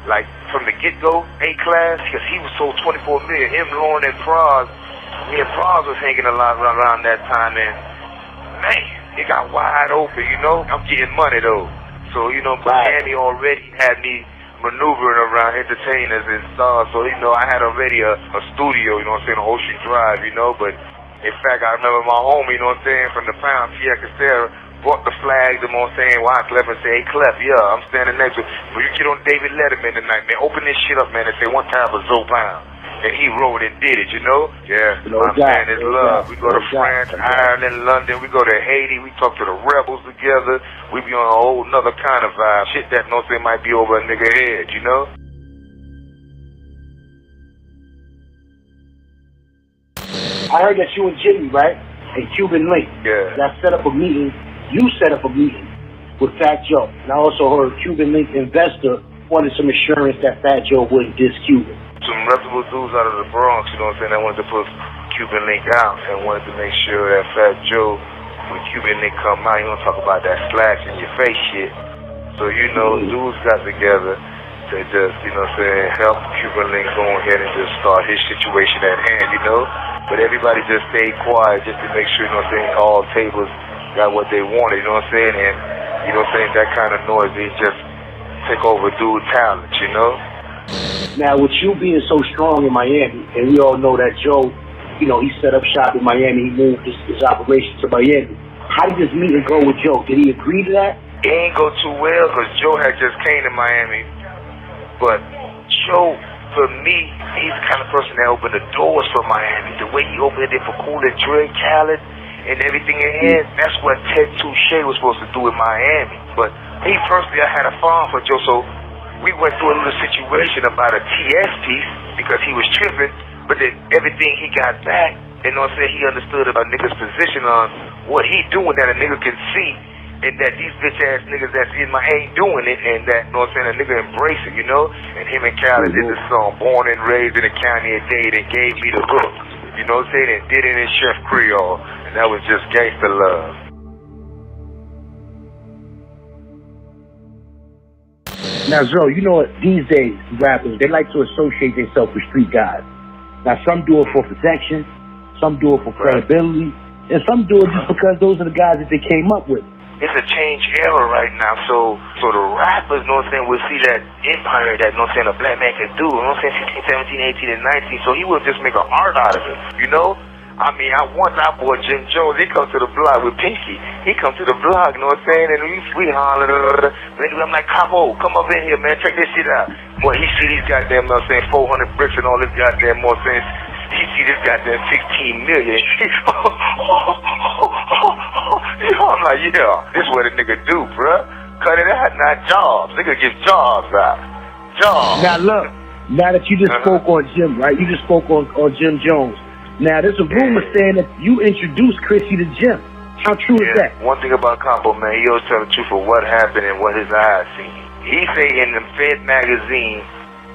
Like, from the get-go, A-Class, because he was sold 24 million. Him, Lauren, and Praz. Me and Praz was hanging a lot around that time, and man, it got wide open, you know? I'm getting money, though. So, you know, Miami already had me maneuvering around entertainers and stars. So, you know, I had already a studio, you know what I'm saying, on Ocean Drive, you know? But, in fact, I remember my homie, you know what I'm saying, from the Pound, Pierre Castera, brought the flag, you know what I'm saying, Wyclef, and say, hey, Clef, yeah, I'm standing next to you. Will you get on David Letterman tonight, man? Open this shit up, man, and say, one time for Zoe Pound. And he wrote and did it, you know? Yeah, my man is love. We go to France, Ireland, London. We go to Haiti. We talk to the rebels together. We be on a whole nother kind of vibe. Shit that no say might be over a nigga head, you know? I heard that you and Jimmy, right? And Cuban Link. Yeah. That set up a meeting. You set up a meeting with Fat Joe. And I also heard Cuban Link investor wanted some assurance that Fat Joe wouldn't diss Cuban. Some reputable dudes out of the Bronx, you know what I'm saying, that wanted to put Cuban Link out and wanted to make sure that Fat Joe, when Cuban Link come out, he don't talk about that slash in your face shit. So, you know, dudes got together to just, you know what I'm saying, help Cuban Link go ahead and just start his situation at hand, you know? But everybody just stayed quiet just to make sure, you know what I'm saying, all tables got what they wanted, you know what I'm saying? And, you know what I'm saying, that kind of noise, they just take over dude talent, you know? Now, with you being so strong in Miami, and we all know that Joe, you know, he set up shop in Miami, he moved his operation to Miami. How did this meeting go with Joe? Did he agree to that? It ain't go too well because Joe had just came to Miami. But Joe, for me, he's the kind of person that opened the doors for Miami. The way he opened it for Cool and Dre, Khaled, and everything in here, that's what Ted Touche was supposed to do in Miami. But me personally, I had a farm for Joe, so we went through a little situation about a TS piece because he was tripping, but then everything he got back, you know what I'm saying, he understood a nigga's position on what he doing that a nigga can see, and that these bitch ass niggas that's in my ain't doing it, and that, you know what I'm saying, a nigga embrace it, you know? And him and Khaled did this song, Born and Raised in the County of Dade, and gave me the hook, you know what I'm saying, and did it in Chef Creole, and that was just gangsta love. Now, Zoe, you know what? These days, rappers, they like to associate themselves with street guys. Now, some do it for protection, some do it for credibility, and some do it just because those are the guys that they came up with. It's a change era right now, so the rappers, you know what I'm saying, will see that empire that, you know what I'm saying, a black man can do, you know what I'm saying, 16, 17, 18, and 19, so he will just make an art out of it, you know? I mean, once I bought Jim Jones, he come to the block with Pinky. He come to the block, you know what I'm saying? And we hollering. I'm like, Capo, come up in here, man. Check this shit out. Boy, he see these goddamn, you know what I'm saying, 400 bricks and all this goddamn, you know what I'm saying? He see this goddamn 16 million. I'm like, yeah, this is what a nigga do, bruh. Cut it out, not jobs. Nigga give jobs out. Jobs. Now, look, now that you just spoke on Jim, right? You just spoke on Jim Jones. Now, there's a rumor saying that you introduced Chrissy to Jim. How true is that? One thing about Combo, man, he always tell the truth of what happened and what his eyes seen. He say in the Fed magazine,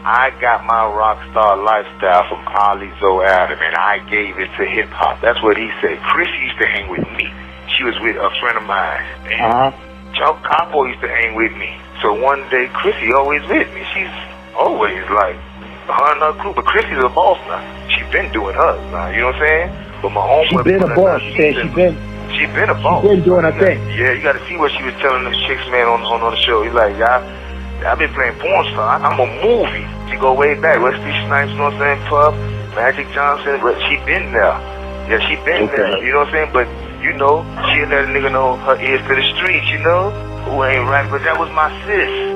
I got my rock star lifestyle from Ali Zoe Adam, and I gave it to hip hop. That's what he said. Chrissy used to hang with me. She was with a friend of mine. And Chuck Capo used to hang with me. So one day, Chrissy always with me. She's always like her and her crew, but Chrissy's a boss now. She been doing hers now, you know what I'm saying? But my homeboy, she been a boss. She been a boss. She been doing her thing. Yeah, you got to see what she was telling them chicks, man, on the show. He's like, I've been playing porn star. I'm a movie. She go way back. Wesley Snipes, you know what I'm saying? Puff, Magic Johnson, but she been there. Yeah, she been there. You know what I'm saying? But you know, she'll let a nigga know her ears to the streets. You know, who ain't right? But that was my sis.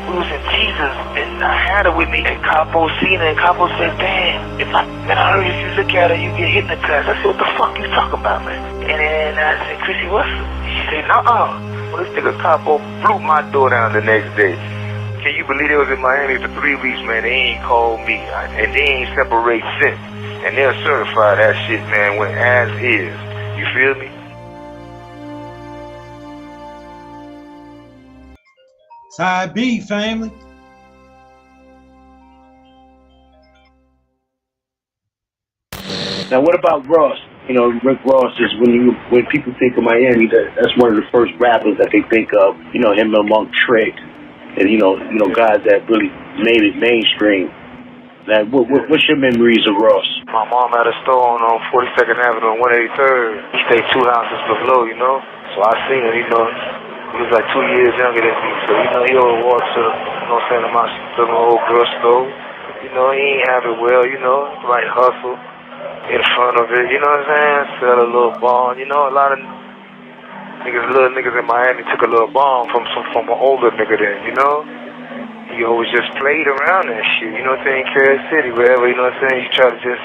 We was in Jesus, and I had her with me, and Capo seen her, and Capo said, damn, I heard if you look at her, you get hypnotized. I said, what the fuck you talking about, man? And then I said, Chrissy, what's up? She said, nuh-uh. Well, this nigga Capo blew my door down the next day. Can you believe they was in Miami for 3 weeks, man? They ain't called me, and they ain't separate since. And they'll certify that shit, man, when as is. You feel me? Side B, family. Now, what about Ross? You know, Rick Ross is when people think of Miami, that's one of the first rappers that they think of. You know, him among Trick, and you know guys that really made it mainstream. Now, what's your memories of Ross? My mom had a store on 42nd Avenue and 183rd. He stayed 2 houses below, you know. So I seen him, you know. He was like 2 years younger than me, so you know he always walked to, you know, saying to my old girl store. You know, he ain't have it well, you know, like hustle in front of it, you know what I'm saying? Sell a little bond, you know. A lot of little niggas in Miami took a little bond from an older nigga then, you know. He always just played around that shit, you know what I'm saying? Carrier City, wherever, you know what I'm saying? He tried to just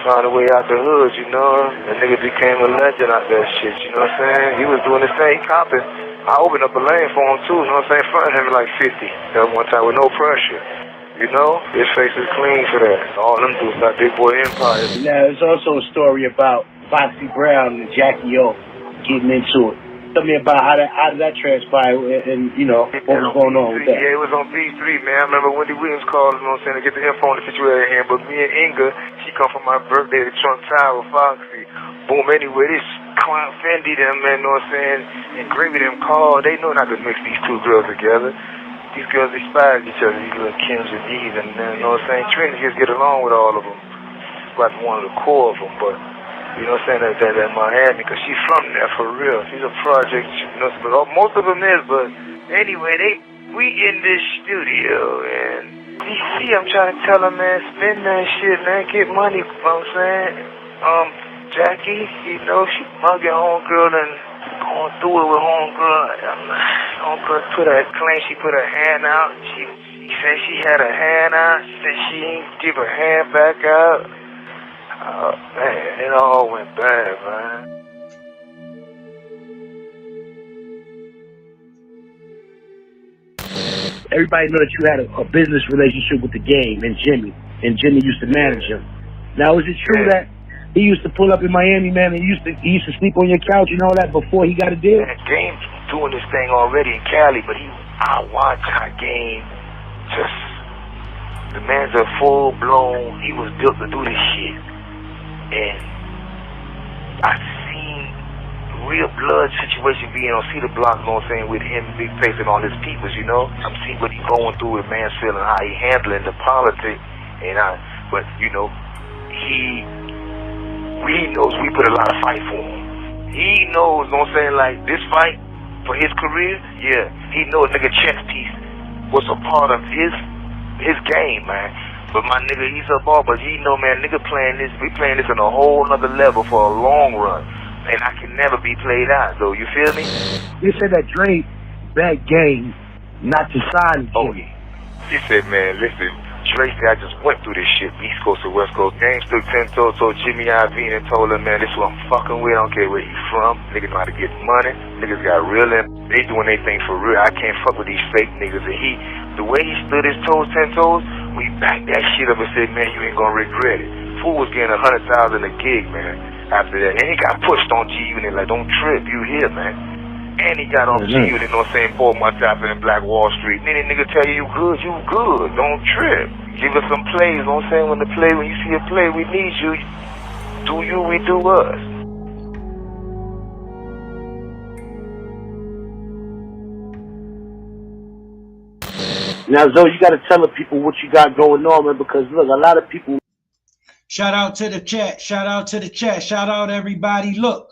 find a way out the hood, you know. The nigga became a legend out that shit, you know what I'm saying? He was doing his thing, copping. I opened up a lane for him too, you know what I'm saying? Fronting him like 50 at one time with no pressure. You know? His face is clean for that. All them dudes got big boy empires. Now, there's also a story about Foxy Brown and Jackie O getting into it. Tell me about how did that transpire and you know, what was going on with that? Yeah, it was on B3, man. I remember Wendy Williams called, you know what I'm saying, to get the info on the situation here. But me and Inga, she come for my birthday to Trump Tower with Foxy. Boom, anyway, this Clown Fendi, them, man, you know what I'm saying, and Gravy them called. They know not to mix these two girls together. These girls despise each other, these little Kims and D's, and you know what I'm saying, Trinity just get along with all of them. That's one of the core of them, but you know what I'm saying, that Miami, because she's from there for real. She's a project, you know, but most of them is, but anyway, we in this studio, and DC, I'm trying to tell her, man, spend that shit, man, get money, you know what I'm saying? Jackie, you know, she mugging homegirl and going through it with homegirl. Homegirl claimed she put her hand out. She said she had her hand out. She said she didn't give her hand back out. Oh, man, it all went bad, man. Everybody know that you had a business relationship with the Game and Jimmy used to manage him. Now, is it true that he used to pull up in Miami, man, and he used to sleep on your couch and all that before he got a deal? Man, Game's doing this thing already in Cali, but I watch how Game just, the man's a full-blown, he was built to do this shit. And I seen real blood situation being on Cedar Block, you know what I'm saying, with him, Big Face, and all his peoples, you know. I'm seeing what he going through with Mansfield and how he handling the politics. But, you know, he knows we put a lot of fight for him. He knows, you know what I'm saying, like, this fight for his career, yeah, he knows nigga chess piece was a part of his game, man. But my nigga, he's a ball, but he know, man, nigga playing this, we playing this on a whole nother level for a long run. And I can never be played out, though, you feel me? You said that Dre, bad game, not to sign. Oh, yeah. He said, man, listen, Dre said, I just went through this shit, East Coast to West Coast. Game took 10 toes, told Jimmy Iovine and told him, man, this is what I'm fucking with. I don't care where you from. Niggas know how to get money. Niggas got real in. They doing their thing for real. I can't fuck with these fake niggas. And the way he stood his toes, 10 toes, we backed that shit up and said, man, you ain't gonna regret it. Fool was getting 100,000 a gig, man, after that. And he got pushed on G-Unit, like, don't trip, you here, man. And he got on G-Unit, you know what I'm saying, 4 months after in Black Wall Street. And then the nigga tell you good, you good, don't trip. Give us some plays, you know what I'm saying, when you see a play, we need you. Do you, we do us. Now, Zoe, you got to tell the people what you got going on, man, because, look, a lot of people... Shout out to the chat. Shout out to the chat. Shout out everybody. Look,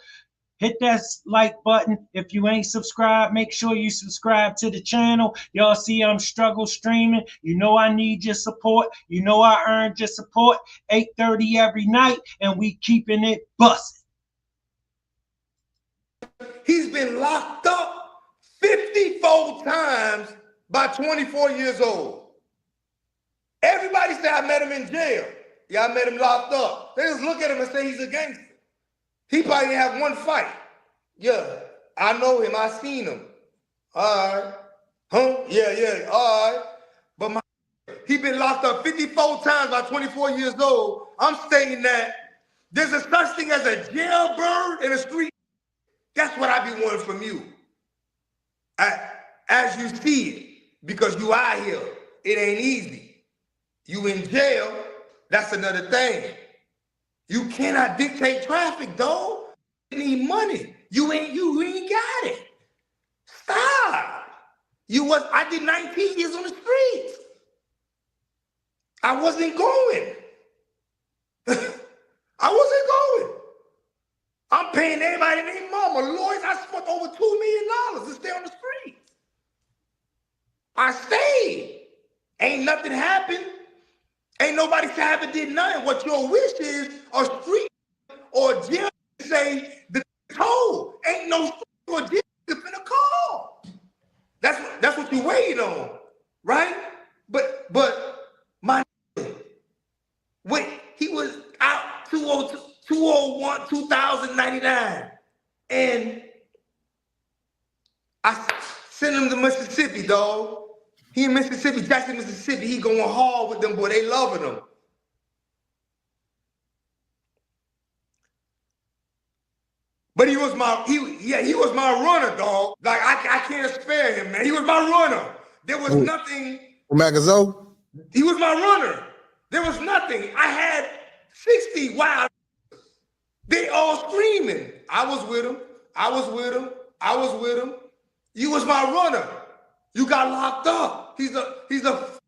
hit that like button. If you ain't subscribed, make sure you subscribe to the channel. Y'all see I'm struggle streaming. You know I need your support. You know I earned your support. 8:30 every night, and we keeping it busting. He's been locked up 54 times by 24 years old. Everybody say I met him in jail. Yeah, I met him locked up. They just look at him and say he's a gangster. He probably didn't have one fight. Yeah, I know him. I seen him. All right. Huh? Yeah, all right. But he been locked up 54 times by 24 years old. I'm stating that there's a such thing as a jailbird and a street. That's what I be wanting from you. As you see it, because you out here, it ain't easy. You in jail, that's another thing. You cannot dictate traffic, dog. You need money. You ain't got it. Stop. I did 19 years on the streets. I wasn't going. I wasn't going. I'm paying everybody and their mama. Lawyers, I spent over $2 million to stay on the streets. I stayed. Ain't nothing happened. Ain't nobody say I haven't did nothing. What your wish is, a street or a jail say the toll. Ain't no street or jail finna call. That's what you waiting on, right? But my wait, he was out 201, 2099. And I sent him to Mississippi, dog. He in Mississippi, Jackson, Mississippi. He going hard with them, boy. They loving him. But he was my runner, dog. Like I can't spare him, man. He was my runner. There was nothing. Magazo? He was my runner. There was nothing. I had 60 wild. They all screaming. I was with him. I was with him. I was with him. You was my runner. You got locked up. He's a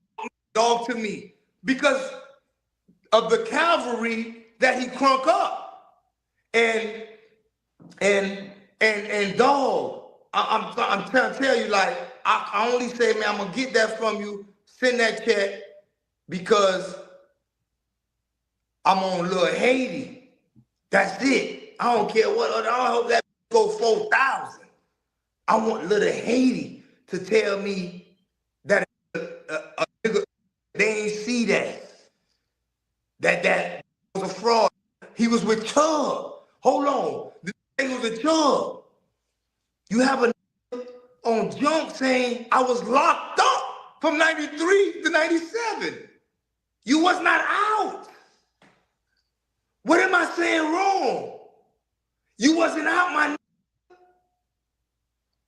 dog to me because of the cavalry that he crunk up. And dog, I'm trying to tell you, like, I only say, man, I'm gonna get that from you. Send that check because I'm on Lil Haiti. That's it. I don't care what. I don't hope that go 4,000. I want Lil Haiti to tell me that a nigga, they ain't see that was a fraud. He was with Chubb. Hold on. The thing was with Chubb. You have a nigga on junk saying I was locked up from 93 to 97. You was not out. What am I saying wrong? You wasn't out, my nigga.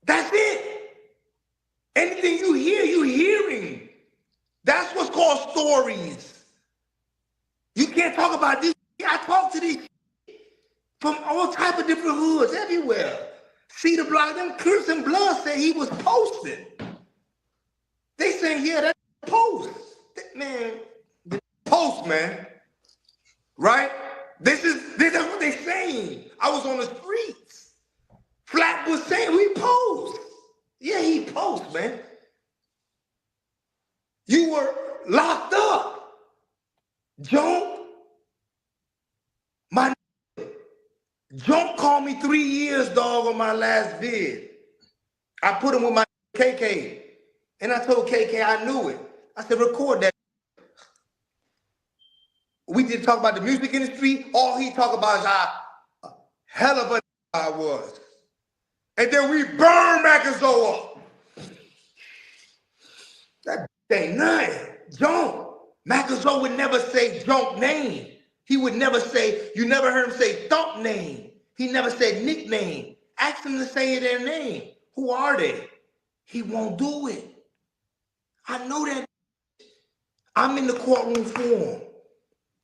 That's it. Anything you hear, you hearing. That's what's called stories. You can't talk about this. I talk to these from all type of different hoods everywhere. See the block, them Crips and Blood said he was posted. They saying, yeah, that's post. Man, the post, man. Right? That's what they saying. I was on the streets. Flat was saying we post. Yeah, he post, man. You were locked up. Junk. Junk called me 3 years, dog, on my last vid. I put him with my KK. And I told KK I knew it. I said, record that. We did talk about the music industry. All he talk about is how hell of a I was. And then we burn Macazo up. That ain't nothing. Junk. Macazo would never say junk name. He would never say, you never heard him say thump name. He never said nickname. Ask him to say their name. Who are they? He won't do it. I know that. I'm in the courtroom for him.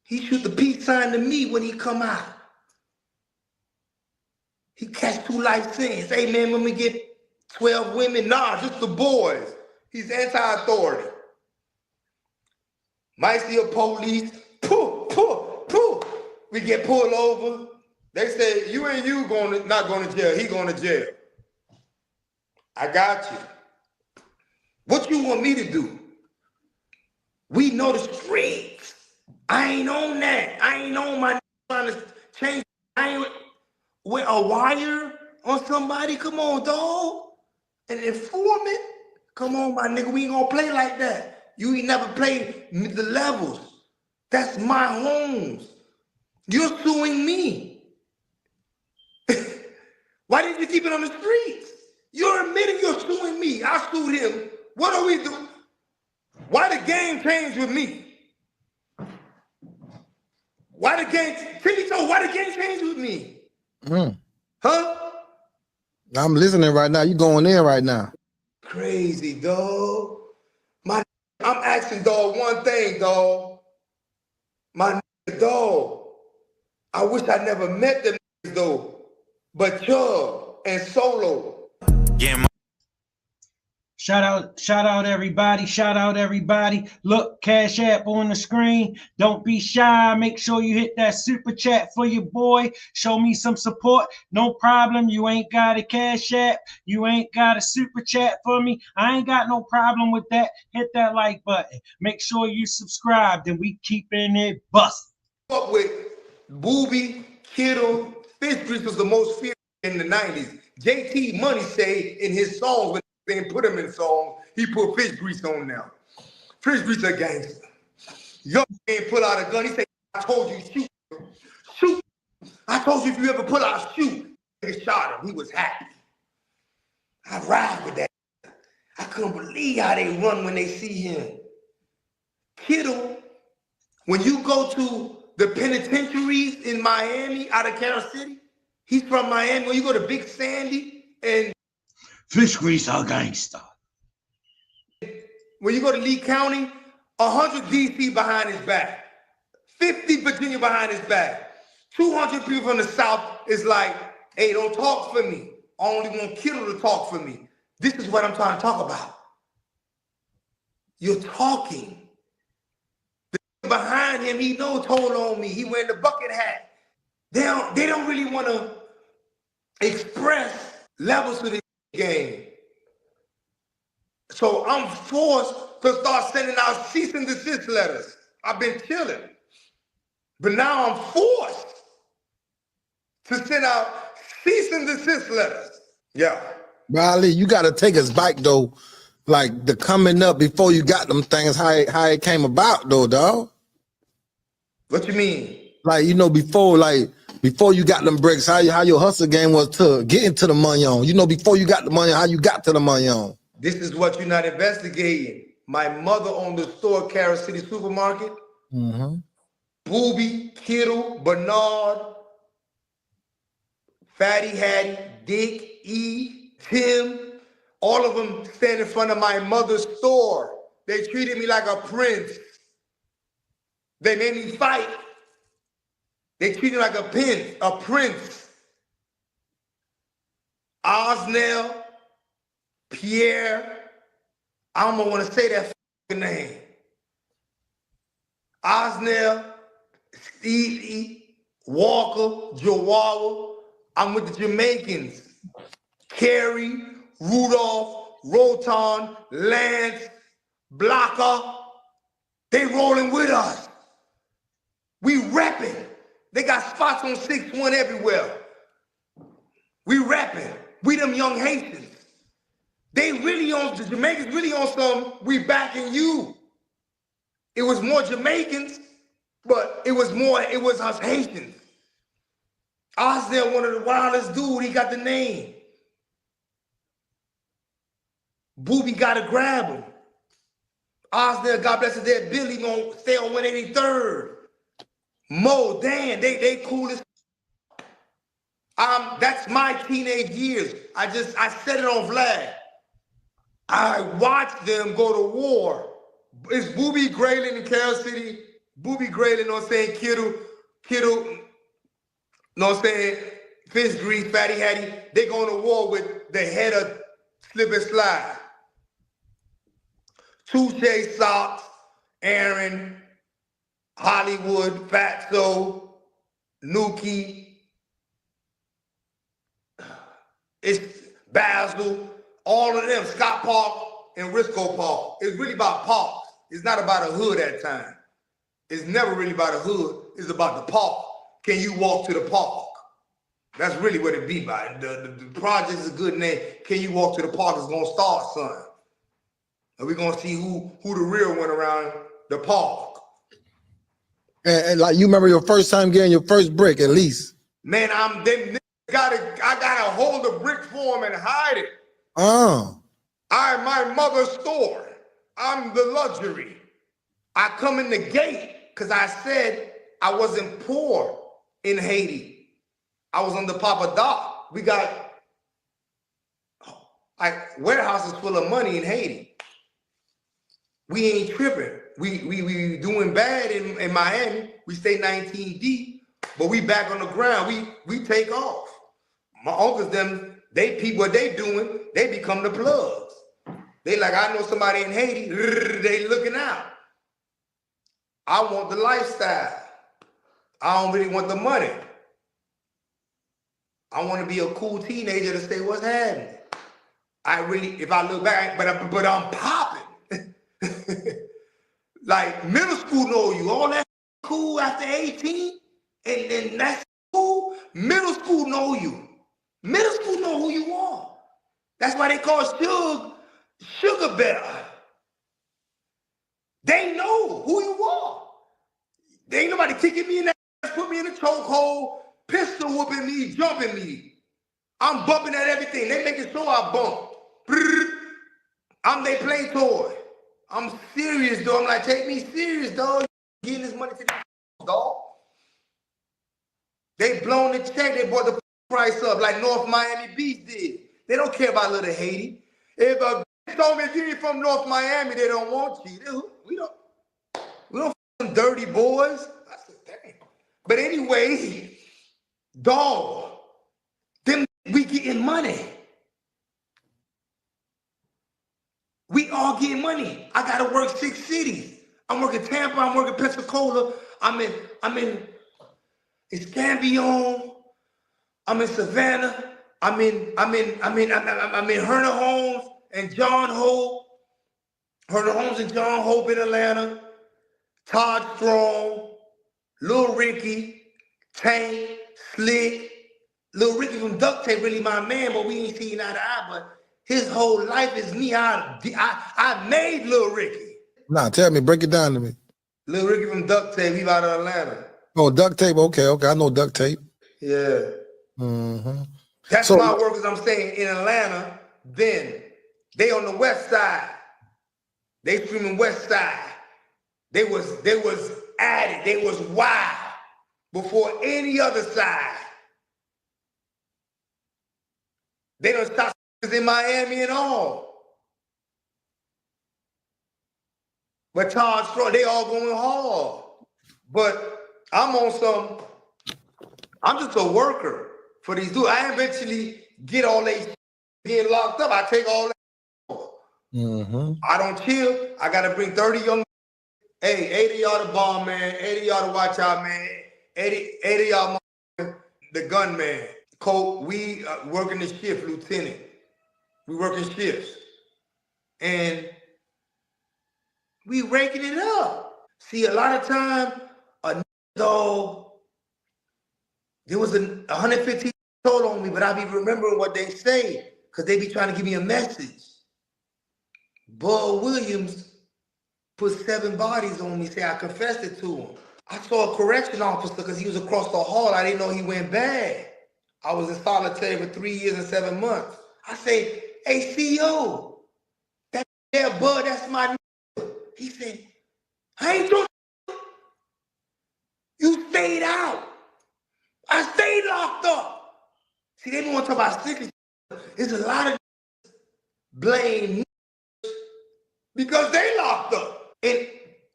He shoot the peace sign to me when he come out. He catch 2 life sentences. Hey man, when we get 12 women, nah, just the boys. He's anti-authority. Might see a police, poof, poof, poof. We get pulled over. They say, you ain't not going to jail. He going to jail. I got you. What you want me to do? We know the streets. I ain't on that. I ain't on my trying to change. I ain't with a wire on somebody. Come on, dog. An informant. Come on, my nigga. We ain't gonna play like that. You ain't never played the levels. That's my homes. You're suing me. Why didn't you keep it on the streets? You're admitting you're suing me. I sued him. What are we doing? Why the game changed with me? Why the game changed with me? Huh? I'm listening right now. You going in right now. Crazy, dog. I'm asking, dog, one thing, dog. My dog. I wish I never met them though. But Chubb and Solo. Shout out everybody. Look, Cash App on the screen. Don't be shy. Make sure you hit that super chat for your boy. Show me some support. No problem. You ain't got a Cash App. You ain't got a super chat for me. I ain't got no problem with that. Hit that like button. Make sure you subscribed and we keeping it busting. Up with Booby, Kittle, Fish Grease was the most feared in the 90s. JT Money say in his songs, when they didn't put him in songs, he put Fish Grease on now. Fish Grease a gangster. Young man pull out a gun. He said, I told you, shoot. Shoot. I told you if you ever pull out, shoot. He shot him. He was happy. I ride with that. I couldn't believe how they run when they see him. Kittle, when you go to the penitentiaries in Miami, out of Carol City, he's from Miami. When you go to Big Sandy and Fish Grease are gangster. When you go to Lee County, 100 DC behind his back, 50 Virginia behind his back, 200 people from the South is like, hey, don't talk for me. I only want Kittle to talk for me. This is what I'm trying to talk about. You're talking. The behind him, he no told on me. He wearing the bucket hat. They don't really want to express levels to the game. So I'm forced to start sending out cease and desist letters. I've been chilling. But now I'm forced to send out cease and desist letters. Yeah. Riley, you got to take us back, though. Like, the coming up before you got them things, how it came about, though, dog. What you mean? Like, before you got them bricks, how your hustle game was to get into the money on. Before you got the money, how you got to the money on. This is what you're not investigating. My mother owned the store, Carol City Supermarket. Mm-hmm. Booby, Kittle, Bernard, Fatty Hattie, Dick, E, Tim, all of them stand in front of my mother's store. They treated me like a prince. They made me fight. They treated me like a prince. Osnell, Pierre, I don't want to say that name. Osnell, Stevie, Walker, Joao. I'm with the Jamaicans. Kerry, Rudolph, Roton, Lance, Blocker. They rolling with us. We rapping. They got spots on 6-1 everywhere. We rapping. We them young Haitians. They really on, the Jamaicans really on some, we backing you. It was more Jamaicans, but it was us Haitians. Osdale, one of the wildest dude, he got the name. Booby gotta grab him. Osdale, God bless his dead, Billy gonna stay on 183rd. Mo, Dan, they cool as that's my teenage years. I said it on Vlad. I watched them go to war. It's Booby Graylin in Carol City. Booby Graylin, know what I'm saying? Kittle, know what I'm saying? Fish Grease, Fatty Hattie. They going to war with the head of Slip and Slide. Touche Socks, Aaron, Hollywood, Fatso, Nuki. It's Basil, all of them, Scott Park and Risco Park. It's really about parks. It's not about a hood at time. It's never really about a hood. It's about the park. Can you walk to the park? That's really what it be by. The project is a good name. Can you walk to the park? It's gonna start, son. And we're gonna see who the real one around the park. And like you remember your first time getting your first brick at least. Man, I gotta hold the brick for him and hide it. Oh. My mother's store. I'm the luxury. I come in the gate because I said I wasn't poor in Haiti. I was on the Papa Doc. We got warehouses full of money in Haiti. We ain't tripping. We doing bad in Miami. We stay 19 deep, but we back on the ground. We take off. My uncles, them, they peep what they doing. They become the plugs. They like, I know somebody in Haiti. They looking out. I want the lifestyle. I don't really want the money. I want to be a cool teenager to say what's happening. If I look back, but I'm popping. Like middle school know you. All that cool after 18, and then that's cool. Middle school know you. Middle school know who you are. That's why they call Sugar Bear. They know who you are. There ain't nobody kicking me in that ass, put me in a chokehold, pistol whooping me, jumping me. I'm bumping at everything. They making sure I bump. I'm they play toy. I'm serious, though. I'm like, take me serious, dog. Getting this money to the dog. They blown the check. They brought the price up like North Miami Beach did. They don't care about little Haiti. If a bitch told me you're from North Miami, they don't want you. We don't f***ing dirty boys. I said, dang. But anyway, dog, them we getting money. We all getting money. I gotta work 6 cities. I'm working Tampa. I'm working Pensacola. I'm in Escambia. I'm in Savannah. I'm in Herner Holmes and John Hope. Herner Holmes and John Hope in Atlanta. Todd Strong, Lil Ricky, Tank, Slick. Lil Ricky from Duct Tape really my man, but we ain't seen eye to eye. But his whole life is me. I made Lil Ricky. Nah, tell me, break it down to me. Lil Ricky from Duct Tape, he's out of Atlanta. Oh, Duct Tape, okay. I know Duct Tape. Yeah. Mm-hmm. That's my workers I'm saying in Atlanta. Then they on the west side. They screaming west side. They was at it. They was wild before any other side. They don't stop in Miami and all. But Todd Strong, they all going hard. But I'm just a worker for these dudes. I eventually get all they getting locked up, I take all that. Mm-hmm. I don't chill. I gotta bring 30 young. Hey, 80 y'all the bomb, man. 80 y'all to watch out, man. 80 y'all the gunman. Colt, we working the shift, Lieutenant. We working shifts. And we ranking it up. See, a lot of time, a dog, there was a 115 told on me, but I be remembering what they say, because they be trying to give me a message. Bud Williams put 7 bodies on me, say I confessed it to him. I saw a correction officer because he was across the hall. I didn't know he went bad. I was in solitary for 3 years and 7 months. I say, hey, CO, that there, Bud, that's my nigga. He said, I ain't your you stayed out. I stayed locked up. See, they don't want to talk about sickness. There's a lot of blame because they locked up. And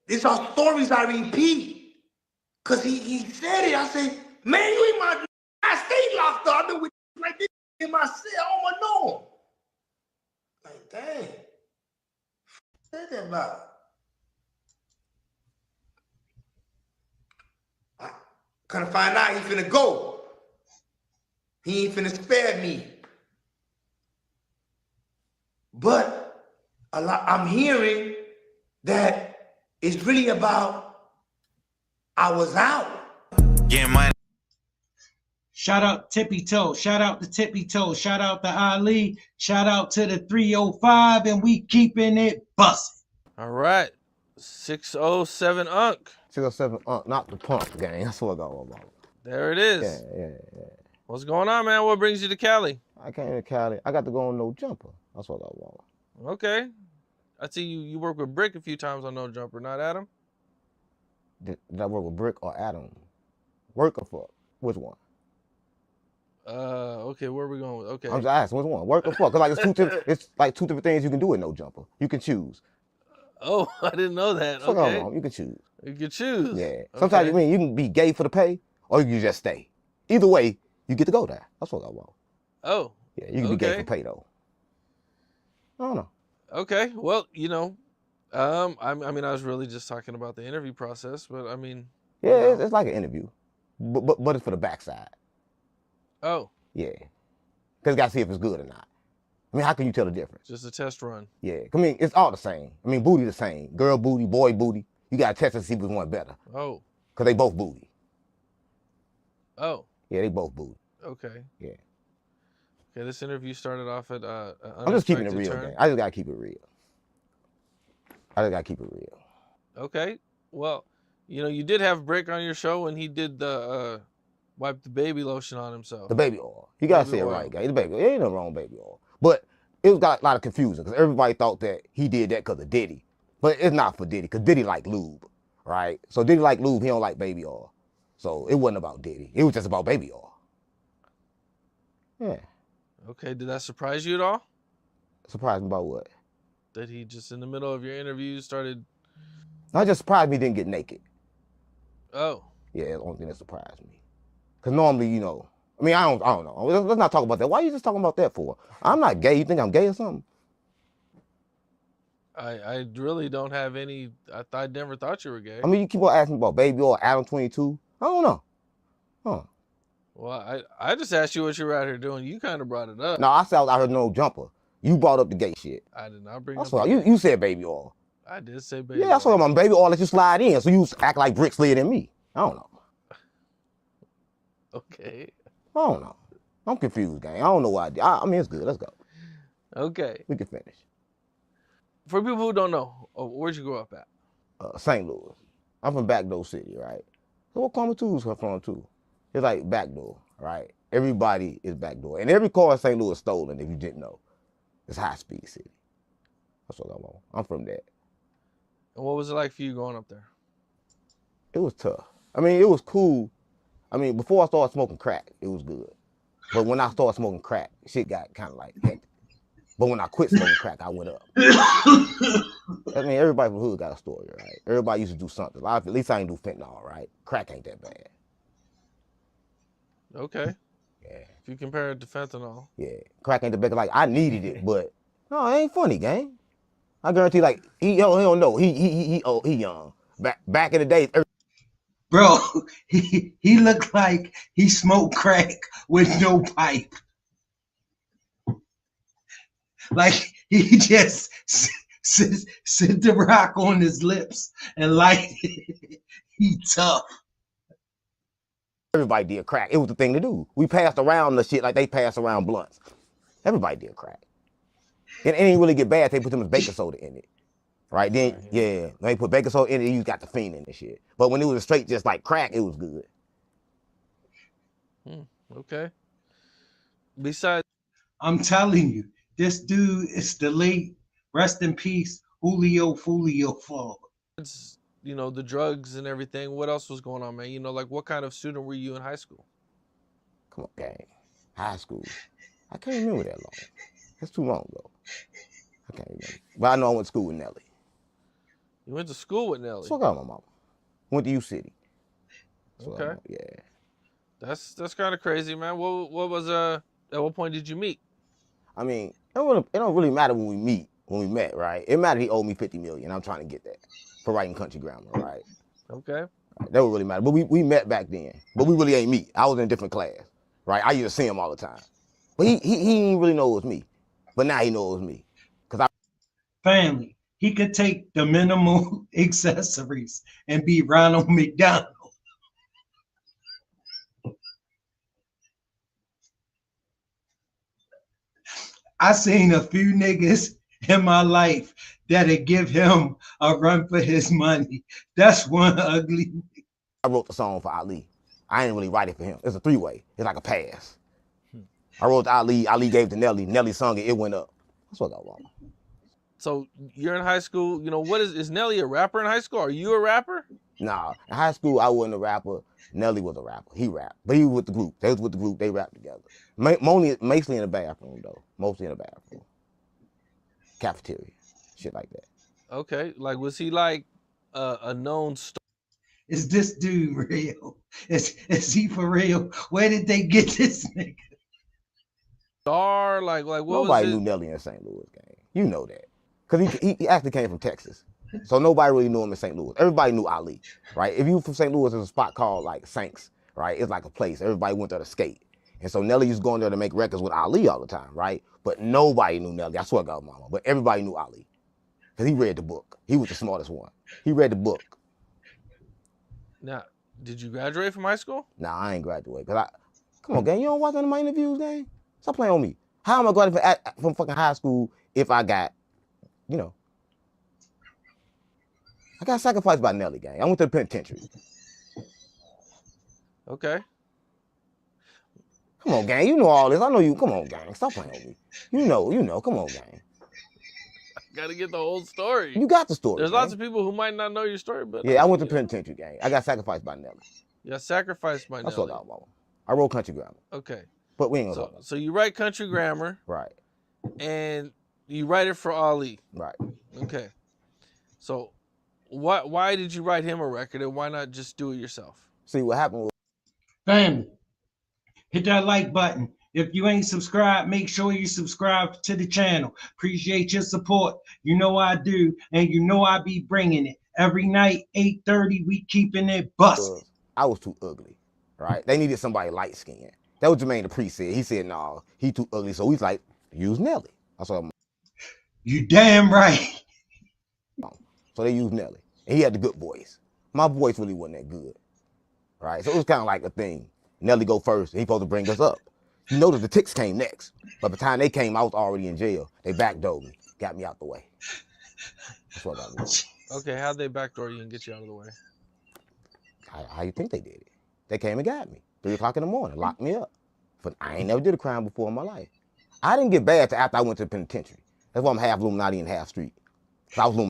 these are stories I repeat. Because he said it. I said, man, you ain't my I stayed locked up. I've been with like this in my cell on my norm. Like, dang. What said that about? I kind of find out he finna go. He ain't finna spare me. But I'm hearing that it's really about I was out. Getting money. Shout out Tippy Toe. Shout out to Tippy Toe. Shout out to Ali. Shout out to the 305, and we keeping it busting. All right. 607 Unk. 607 Unk, not the punk gang. That's what I got about. There it is. Yeah. What's going on, man? What brings you to Cali? I came to Cali. I got to go on No Jumper. That's what I want. Okay. I see you work with Brick a few times on No Jumper, not Adam? Did I work with Brick or Adam? Work or fuck? Which one? Okay, where are we going with? Okay. I'm just asking which one. Work or fuck? Cause like it's like two different things you can do with No Jumper. You can choose. Oh, I didn't know that. Fuck okay. on, you can choose. You can choose. Yeah. Sometimes you mean you can be gay for the pay, or you can just stay. Either way, you get to go there. That's what I want. Oh. Yeah, you can be gay for pay though. I don't know. Okay. Well, I mean, I was really just talking about the interview process, but I mean. Yeah, it's like an interview, but it's for the backside. Oh. Yeah. Because you got to see if it's good or not. I mean, how can you tell the difference? Just a test run. Yeah. I mean, it's all the same. I mean, booty the same. Girl booty, boy booty. You got to test to see which one better. Oh. Because they both booty. Oh. Yeah, they both booty. Okay. Yeah. Okay, this interview started off at I'm just keeping it real, man. I just got to keep it real. Okay. Well, you did have Brick on your show when he did the wipe the baby lotion on himself. The baby oil. You got to say it right, guys. The baby oil. There ain't no wrong baby oil. But it was got a lot of confusion because everybody thought that he did that because of Diddy. But it's not for Diddy because Diddy like lube, right? So Diddy like lube, he don't like baby oil. So it wasn't about Diddy. It was just about baby oil. Yeah. Okay, did that surprise you at all? Surprised me about what? That he just in the middle of your interview started... I just surprised me he didn't get naked. Oh. Yeah, that's the only thing that surprised me. Because normally, I mean, I don't know. Let's not talk about that. Why are you just talking about that for? I'm not gay. You think I'm gay or something? I really don't have any... I never thought you were gay. I mean, you keep on asking me about baby oil, Adam 22. I don't know. Huh. Well, I just asked you what you were out here doing. You kind of brought it up. No, I said I was out here No Jumper. You brought up the gay shit. I did not bring That's up... why you said baby oil. I did say baby oil. Yeah, I saw my baby oil let you slide in, so you act like Brick slid in me. I don't know. Okay. I don't know. I'm confused, gang. I don't know why I did. I mean, it's good. Let's go. Okay. We can finish. For people who don't know, where'd you grow up at? St. Louis. I'm from Backdoor City, right? So what Karma 2's come from, too? It's like Backdoor, right? Everybody is Backdoor. And every car in St. Louis is stolen, if you didn't know. It's High Speed City. That's what I want. I'm from that. And what was it like for you growing up there? It was tough. I mean, it was cool. I mean, before I started smoking crack, it was good. But when I started smoking crack, shit got kind of like hectic. But when I quit smoking crack, I went up. I mean, everybody from the hood got a story, right? Everybody used to do something. At least I ain't do fentanyl, right? Crack ain't that bad. Okay. Yeah. If you compare it to fentanyl. Yeah. Crack ain't the best. Like, I needed it, but no, it ain't funny, gang. I guarantee, like, he don't know. He young. Back in the days, Bro, he looked like he smoked crack with no pipe. Like he just sit the rock on his lips and light it. He tough. everybody did crack. It was the thing to do. We passed around the shit like they pass around blunts. Everybody did crack. And it ain't really get bad. They put them as baking soda in it. Right? Then, yeah, when they put baking soda in it, you got the fiend in the shit. But when it was straight just like crack, it was good. Okay. Besides, I'm telling you, this dude is the late, rest in peace, Julio Fulio Fall. You know, the drugs and everything, what else was going on, man? You know, like what kind of student were you in high school? Come on, gang. High school. I can't remember that long. That's too long ago. I can't remember. But I know I went to school with Nelly. You went to school with Nelly? So I got my mama. Went to U City. So Okay. Yeah. That's kind of crazy, man. What was at what point did you meet? I mean, it don't really matter when we met, right? It mattered he owed me $50 million. I'm trying to get that for writing country grammar, right? Okay. Right, that would really matter. But we met back then. But we really ain't meet. I was in a different class, right? I used to see him all the time. But he didn't really know it was me. But now he knows it was me. Family. He could take the minimal accessories and be Ronald McDonald. I seen a few niggas in my life that'd give him a run for his money. That's one ugly. I wrote the song for Ali. I didn't really write it for him. It's a three-way. It's like a pass. I wrote to Ali. Ali gave it to Nelly. Nelly sung it. It went up. That's what I want. So you're in high school. You know, what is Nelly a rapper in high school? Are you a rapper? Nah. In high school, I wasn't a rapper. Nelly was a rapper. He rapped. But he was with the group. They was with the group. They rapped together. Mostly in the bathroom, though. Mostly in the bathroom. Cafeteria. Shit like that. Okay. Like, was he like a known star? Is this dude real? Is he for real? Where did they get this nigga? Star? Like what Nobody was it? knew Nelly in St. Louis, gang. You know that. Because he actually came from Texas. So nobody really knew him in St. Louis. Everybody knew Ali, right? If you were from St. Louis, there's a spot called like Saints, right? It's like a place. Everybody went there to skate. And so Nelly used to go in there to make records with Ali all the time, right? But nobody knew Nelly. I swear to God, mama. But everybody knew Ali. Because he read the book. He was the smartest one. He read the book. Now, did you graduate from high school? Nah, I ain't graduated. Come on, gang. You don't watch none of my interviews, gang? Stop playing on me. How am I graduating from fucking high school if I got, you know, I got sacrificed by Nelly, gang. I went to the penitentiary. Okay. Come on, gang. You know all this. I know you. Come on, gang. Stop playing with me. You know. Come on, gang. Gotta get the whole story. You got the story. There's gang. lots of people who might not know your story, but yeah, I went to penitentiary, gang. I got sacrificed by Nelly. You got sacrificed by That's Nelly. what I want. I wrote country grammar. Okay. But we ain't gonna talk about So you write country grammar. Right. And you write it for Ali. Right. Okay. So why did you write him a record and why not just do it yourself? See, what happened was... Family, hit that like button. If you ain't subscribed, make sure you subscribe to the channel. Appreciate your support. You know I do, and you know I be bringing it. Every night, 8:30, we keeping it busted. I was too ugly, right? They needed somebody light-skinned. That was Jermaine Dupri said. He said, no, he too ugly. So he's like, use Nelly. That's what I'm... You damn right. So they used Nelly. And he had the good voice. My voice really wasn't that good, right? So it was kind of like a thing. Nelly go first, and he supposed to bring us up. You notice the Ticks came next. By the time they came, I was already in jail. They backdoored me, got me out the way. That's what I mean. Okay, how'd they backdoor you and get you out of the way? How you think they did it? They came and got me. 3 o'clock in the morning, locked me up. But I ain't never did a crime before in my life. I didn't get bad till after I went to the penitentiary. That's why I'm half Illuminati and half street. I was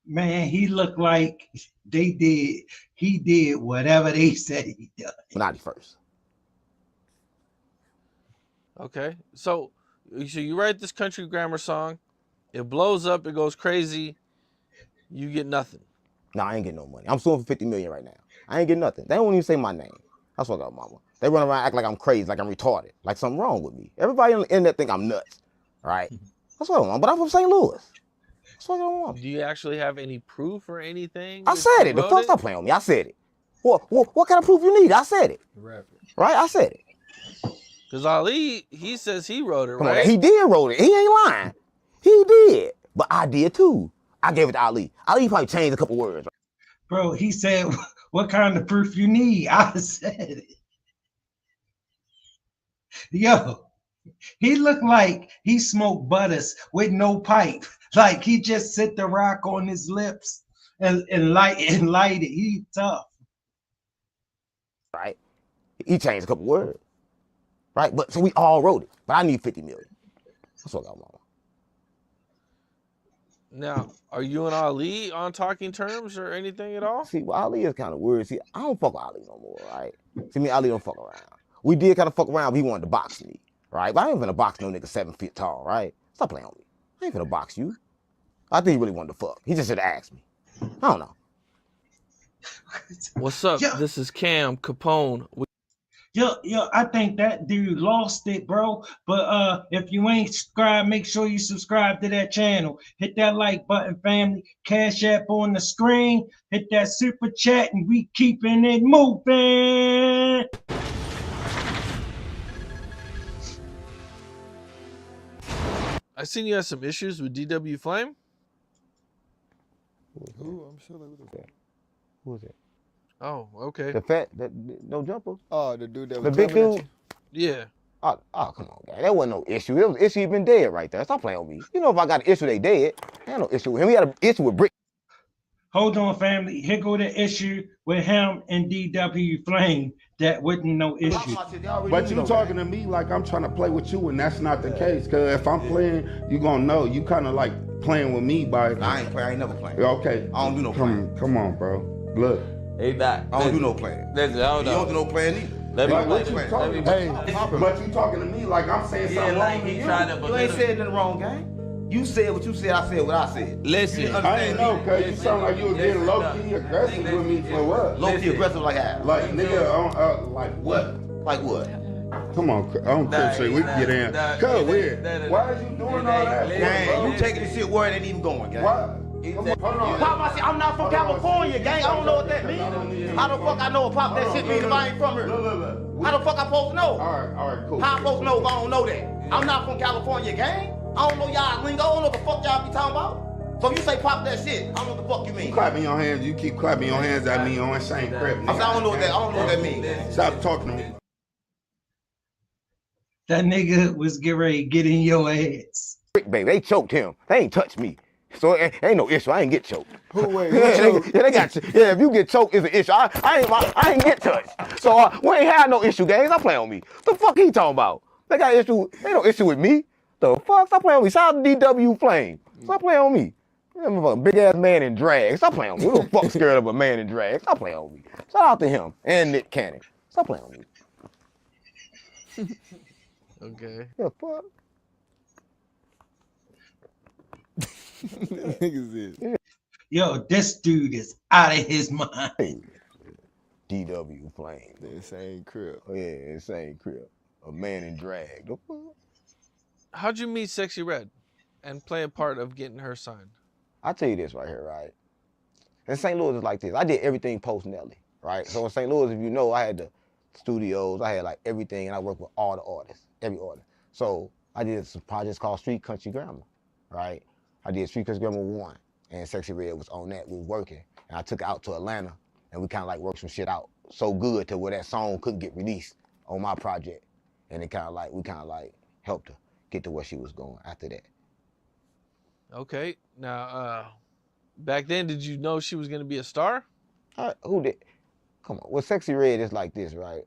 Man, he looked like he did whatever they said he done. Illuminati first. Okay, so you write this country grammar song, it blows up, it goes crazy, you get nothing. No, I ain't getting no money. I'm suing for $50 million right now. I ain't getting nothing. They don't even say my name. That's what I got, mama. They run around act like I'm crazy, like I'm retarded, like something wrong with me. Everybody on the internet think I'm nuts, right? That's what I want. But I'm from St. Louis. That's what I want. Do you actually have any proof or anything? I said it. The fuck stop playing with me. I said it. What kind of proof you need? I said it. Right? I said it. Because Ali, he says he wrote it, Come right? on, he did wrote it. He ain't lying. He did. But I did too. I gave it to Ali. Ali probably changed a couple words. Right? Bro, he said, what kind of proof you need? I said it. Yo, he looked like he smoked butters with no pipe. Like he just set the rock on his lips and light it. He tough. Right? He changed a couple words. Right? But so we all wrote it. But I need 50 million. That's what I want. Now, are you and Ali on talking terms or anything at all? See, well, Ali is kind of weird. See, I don't fuck with Ali no more, right? See, me and Ali don't fuck around. We did kind of fuck around, but he wanted to box me, right? But I ain't finna box no nigga 7 feet tall, right? Stop playing on me. I ain't finna box you. I think he really wanted to fuck. He just should have asked me. I don't know. What's up? Yeah. This is Cam Capone. Yo, I think that dude lost it, bro. But if you ain't subscribed, make sure you subscribe to that channel. Hit that like button, family. Cash App on the screen. Hit that super chat, and we keeping it moving. I seen you had some issues with DW Flame. Who? I'm sure like what is that? Who is that? Oh, okay. The fat, no jumper? Oh, the dude that The was big coming at dude? you? Yeah. Oh, come on, guy. That wasn't no issue. It was an issue. He been dead right there. Stop playing with me. You know if I got an issue, they dead. I had no issue with him. We had an issue with Brick. Hold on, family. Here go the issue with him and DW Flame. That wasn't no issue. But you talking to me like I'm trying to play with you, and that's not the case. Cause if I'm playing, you gonna know. You kind of like playing with me by. I ain't never playing. Okay. I don't do no playing. Come on, bro. Look. Hey, Doc. I don't do no playing. Listen, You don't do no playing either. Let me Like, play. what you Let talking? me Hey, but you talking to me like I'm saying something wrong to you. You ain't said nothing wrong, gang. You said what you said, I said what I said. Listen. I ain't know, cause you sound like you was getting low-key aggressive with me for what? Low-key aggressive like how? Like, nigga, like what? Like what? Come on, I don't appreciate we can get in. Cuz weird. Why is you doing all that? Gang, you taking this shit where it ain't even going, gang. Why? Come on, hold on. Pop my shit, I'm not from California, gang. I don't know what that means. How the fuck I know what pop that shit means if I ain't from here? Look. How the fuck I supposed to know? All right, cool. How I supposed to know if I don't know that? I'm not from California, gang. I don't know y'all lingo. I don't know what the fuck y'all be talking about. So if you say pop that shit, I don't know what the fuck you mean. You clapping your hands, you keep clapping your hands at me on Shane Crip. I don't know what that means. Stop talking to me. That nigga was getting ready to get in your ass. Baby, they choked him. They ain't touched me. So it ain't no issue. I ain't get choked. Who wait? They got you. Yeah, if you get choked, it's an issue. I ain't get touched. So we ain't had no issue, gang. Stop playing with me. The fuck he talking about? They got issue. Ain't no issue with me. The fuck? Stop playing with me. Shout out to DW Flame. Stop playing with me. A big ass man in drag. Stop playing with me. Who the fuck scared of a man in drag? Stop playing with me. Shout out to him and Nick Cannon. Stop playing with me. Okay. The fuck? Yo, this dude is out of his mind. DW Flame. The same crib. Oh, yeah, the same crib. A man in drag. The fuck? How'd you meet Sexy Red and play a part of getting her signed? I'll tell you this right here, right? In St. Louis, it's like this. I did everything post Nelly, right? So in St. Louis, if you know, I had the studios, I had like everything, and I worked with all the artists, every artist. So I did some projects called Street Country Grammar, right? I did Street Country Grammar 1, and Sexy Red was on that. We were working, and I took it out to Atlanta, and we kind of like worked some shit out so good to where that song couldn't get released on my project, and it kind of like, we kind of like helped her get to where she was going after that. Okay. Now, back then, did you know she was going to be a star? Who did? Come on. Well, Sexy Red is like this, right?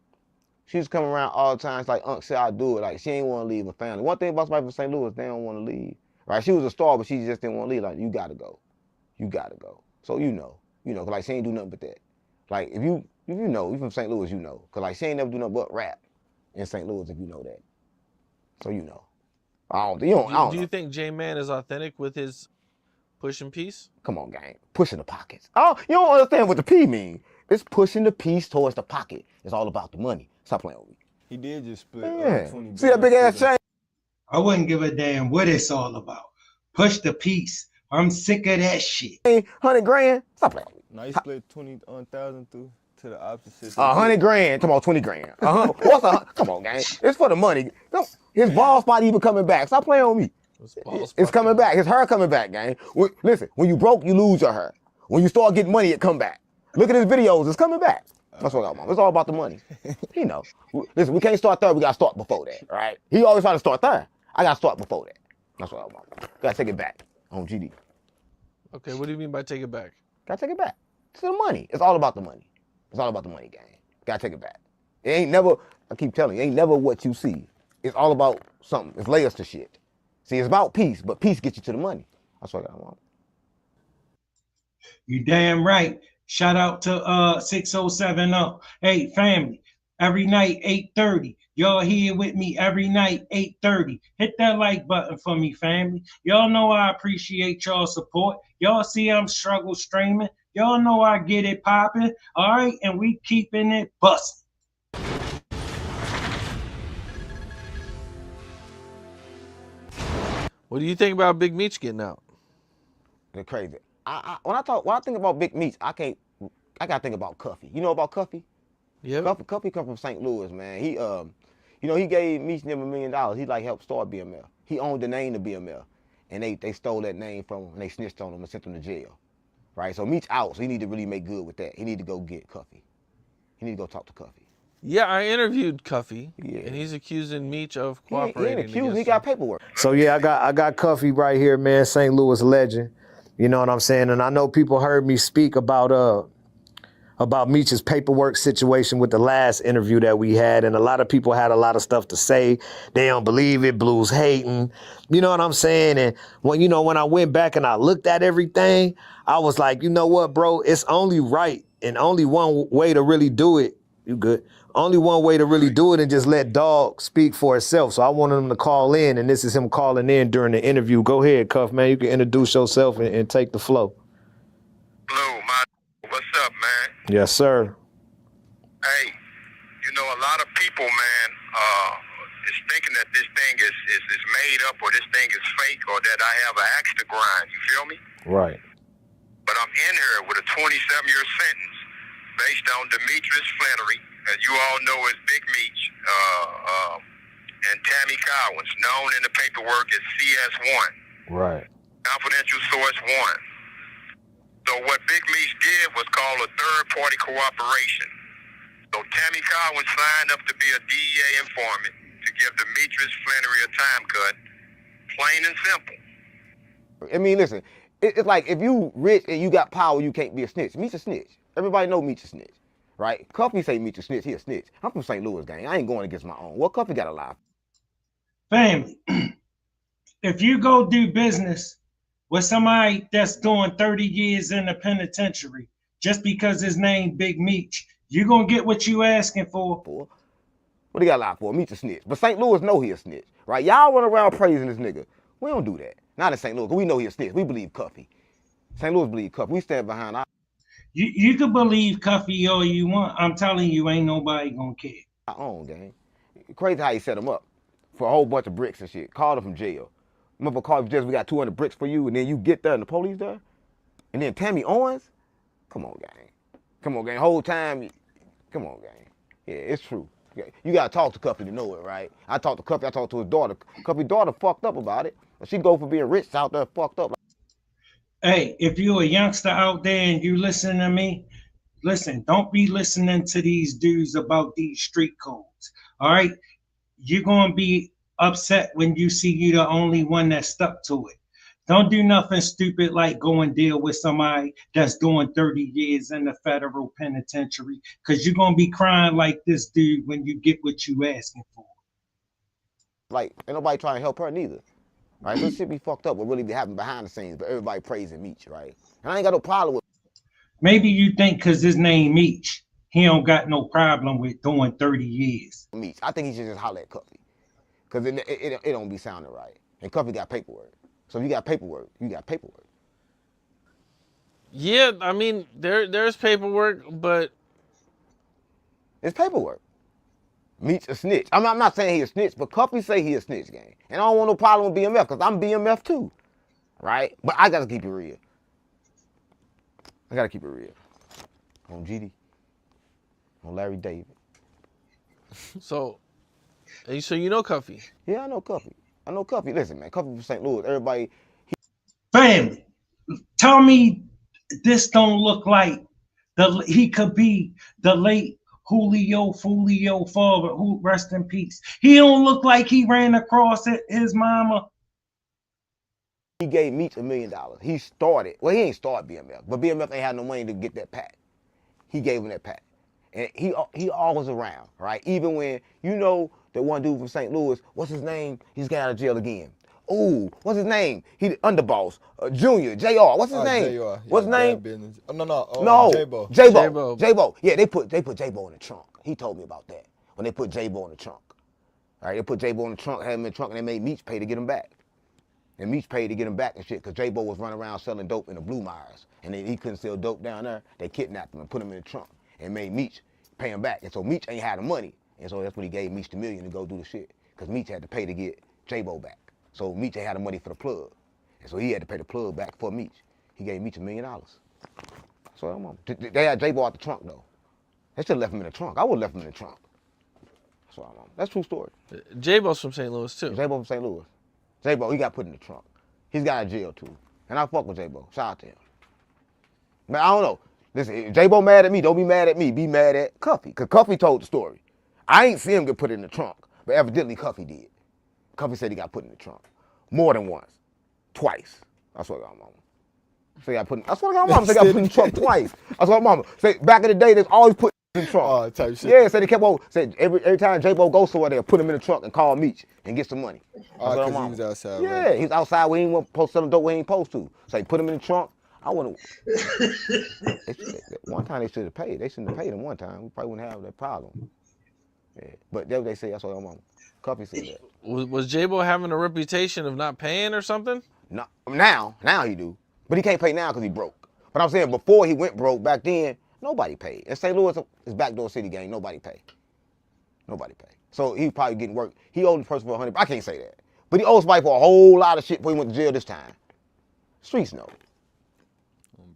She was coming around all the time. It's like Unk said, I do it. Like, she ain't want to leave her family. One thing about somebody from St. Louis, they don't want to leave. Right? She was a star, but she just didn't want to leave. Like, you got to go. You got to go. So you know, cause like she ain't do nothing but that. Like, if you know, you from St. Louis, you know. Cause like she ain't never do nothing but rap in St. Louis if you know that. So you know. Do you think J-Man is authentic with his pushing piece? Come on, gang. Pushing the pockets. Oh, you don't understand what the P mean. It's pushing the piece towards the pocket. It's all about the money. Stop playing with me. He did just split Yeah. 20 See that big ass chain? I wouldn't give a damn what it's all about. Push the peace. I'm sick of that shit. 100 grand? Stop playing with me. No, he split 20,000 through to the opposite. 100 grand. Come on, 20 grand. What's come on, gang? It's for the money. His ball spot even coming back. Stop playing with me. It's coming back. His hair coming back, gang. Listen, when you broke, you lose your hair. When you start getting money, it come back. Look at his videos. It's coming back. That's what I'm on. It's all about the money. You know. Listen, we can't start third. We got to start before that, right? He always trying to start third. I got to start before that. That's what I'm on. Got to take it back on GD. Okay, what do you mean by take it back? Got to take it back. It's the money. It's all about the money. It's all about the money, gang. Got to take it back. It ain't never, I keep telling you, it ain't never what you see. It's all about something. It's layers to shit. See, it's about peace, but peace gets you to the money. That's what I want. You damn right. Shout out to 607 up. Hey, family, every night 8:30. Y'all here with me every night 8:30. Hit that like button for me, family. Y'all know I appreciate y'all support. Y'all see I'm struggle streaming. Y'all know I get it popping. All right, and we keeping it busting. What do you think about Big Meech getting out? They're crazy. When I think about Big Meech, I gotta think about Cuffy. You know about Cuffy? Yeah. Cuffy come from St. Louis, man. He he gave Meech them $1 million. He like helped start BML. He owned the name of BML, and they stole that name from him and they snitched on him and sent him to jail. Right? So Meech out, so he need to really make good with that. He need to go get Cuffy. He need to go talk to Cuffy. Yeah, I interviewed Cuffy, and he's accusing Meech of cooperating. He ain't accused. He got paperwork. So yeah, I got Cuffy right here, man. St. Louis legend. You know what I'm saying? And I know people heard me speak about Meech's paperwork situation with the last interview that we had, and a lot of people had a lot of stuff to say. They don't believe it, Blues hating. You know what I'm saying? And when I went back and I looked at everything, I was like, you know what, bro? It's only right and only one way to really do it. You good? Only one way to really do it and just let dog speak for itself. So I wanted him to call in, and this is him calling in during the interview. Go ahead, Cuff, man. You can introduce yourself and take the flow. Blue, what's up, man? Yes, sir. Hey, a lot of people, man, is thinking that this thing is made up or this thing is fake or that I have an axe to grind. You feel me? Right. But I'm in here with a 27-year sentence based on Demetrius Flannery, as you all know as Big Meech, and Tammy Collins, known in the paperwork as CS1. Right. Confidential source 1. So what Big Meech did was call a third-party cooperation. So Tammy Collins signed up to be a DEA informant to give Demetrius Flannery a time cut, plain and simple. I mean, listen, it's like if you rich and you got power, you can't be a snitch. Meech a snitch. Everybody know Meech a snitch, right? Cuffy say Meech a snitch, he a snitch. I'm from St. Louis, gang. I ain't going against my own. What Cuffy got a lie? Family, if you go do business with somebody that's doing 30 years in the penitentiary, just because his name Big Meech, you gonna get what you asking for. What he got a lie for? Meech a snitch. But St. Louis know he a snitch, right? Y'all run around praising this nigga. We don't do that. Not in St. Louis, 'cause we know he a snitch. We believe Cuffy. St. Louis believe Cuffy. We stand behind our... You can believe Cuffy all you want. I'm telling you, ain't nobody gonna care. Our own, gang. Crazy how he set him up for a whole bunch of bricks and shit. Called him from jail. Remember, called him just, we got 200 bricks for you, and then you get there and the police there? And then Tammy Owens? Come on, gang. Come on, gang. Whole time, come on, gang. Yeah, it's true. You gotta talk to Cuffy to know it, right? I talked to Cuffy, I talked to his daughter. Cuffy's daughter fucked up about it. She go for being rich out there fucked up. Hey, if you're a youngster out there and you listen to me, listen, don't be listening to these dudes about these street codes, all right? You're going to be upset when you see you the only one that stuck to it. Don't do nothing stupid like go and deal with somebody that's doing 30 years in the federal penitentiary, because you're going to be crying like this dude when you get what you asking for. Like, ain't nobody trying to help her neither. Right? So shit be fucked up what really be happening behind the scenes, but everybody praising Meech, right? And I ain't got no problem with Maybe you think because his name Meech, he don't got no problem with doing 30 years. Meech. I think he should just holler at Cuffy. Because it don't be sounding right. And Cuffy got paperwork. So if you got paperwork, you got paperwork. Yeah, I mean, there's paperwork, but... It's paperwork. Meech a snitch. I'm not saying he a snitch, but Cuffy say he a snitch, gang. And I don't want no problem with BMF, because I'm BMF too, right? But I got to keep it real. I got to keep it real. On GD. On Larry David. So you know Cuffy? Yeah, I know Cuffy. I know Cuffy. Listen, man, Cuffy from St. Louis. Everybody. Family, tell me this don't look like he could be the late Julio father, who rest in peace. He don't look like he ran across his mama. He gave Meech $1 million. He started. Well, he ain't started BMF, but BMF ain't had no money to get that pack. He gave him that pack. And he always around, right? Even when, you know, that one dude from St. Louis, what's his name? He's got out of jail again. Ooh, what's his name? He the underboss, Junior, JR. What's his name? JR. What's his name? Business. Oh, no. No. J-Bo. J-Bo. Yeah, they put J-Bo in the trunk. He told me about that. When they put J-Bo in the trunk. All right, they put J-Bo in the trunk, had him in the trunk, and they made Meech pay to get him back. And Meech paid to get him back and shit, because J-Bo was running around selling dope in the Blue Myers. And he couldn't sell dope down there. They kidnapped him and put him in the trunk and made Meech pay him back. And so Meech ain't had the money. And so that's when he gave Meech the $1 million to go do the shit. Because Meech had to pay to get J-Bo back. So Meech ain't had the money for the plug. And so he had to pay the plug back for Meech. He gave Meech $1 million. So they had J-Bo out the trunk, though. They should have left him in the trunk. I would have left him in the trunk. That's what I'm on. That's a true story. J-Bo's from St. Louis, too. J-Bo from St. Louis. J-Bo, he got put in the trunk. He's got out of jail, too. And I fuck with J-Bo. Shout out to him. But I don't know. Listen, if J-Bo mad at me, don't be mad at me. Be mad at Cuffy. Because Cuffy told the story. I ain't see him get put in the trunk. But evidently Cuffy did. Cuffy said he got put in the trunk. More than once. Twice. That's what I'm on. Say I put. That's what my mama said. I got put in the trunk twice. That's what my mama say. Back in the day, they always put in the trunk. Oh, type shit. Yeah, so they kept on. Said every time J-Bo goes somewhere, they'll put him in the trunk and call Meech and get some money. Oh, because he was outside. Yeah, right? he's outside where he ain't supposed to sell dope where he ain't supposed to. So they put him in the trunk. I want to. One time they should have paid. They shouldn't have paid him one time. We probably wouldn't have that problem. Yeah, but that's what they say. That's what I'm on. Cuffy said that. Was J-Bo having a reputation of not paying or something? No, now he do. But he can't pay now because he broke. But I'm saying before he went broke, back then, nobody paid. In St. Louis, it's backdoor city gang. Nobody pay. Nobody pay. So he probably getting work. He owed the person for 100. I can't say that. But he owes somebody for a whole lot of shit before he went to jail this time. Streets know.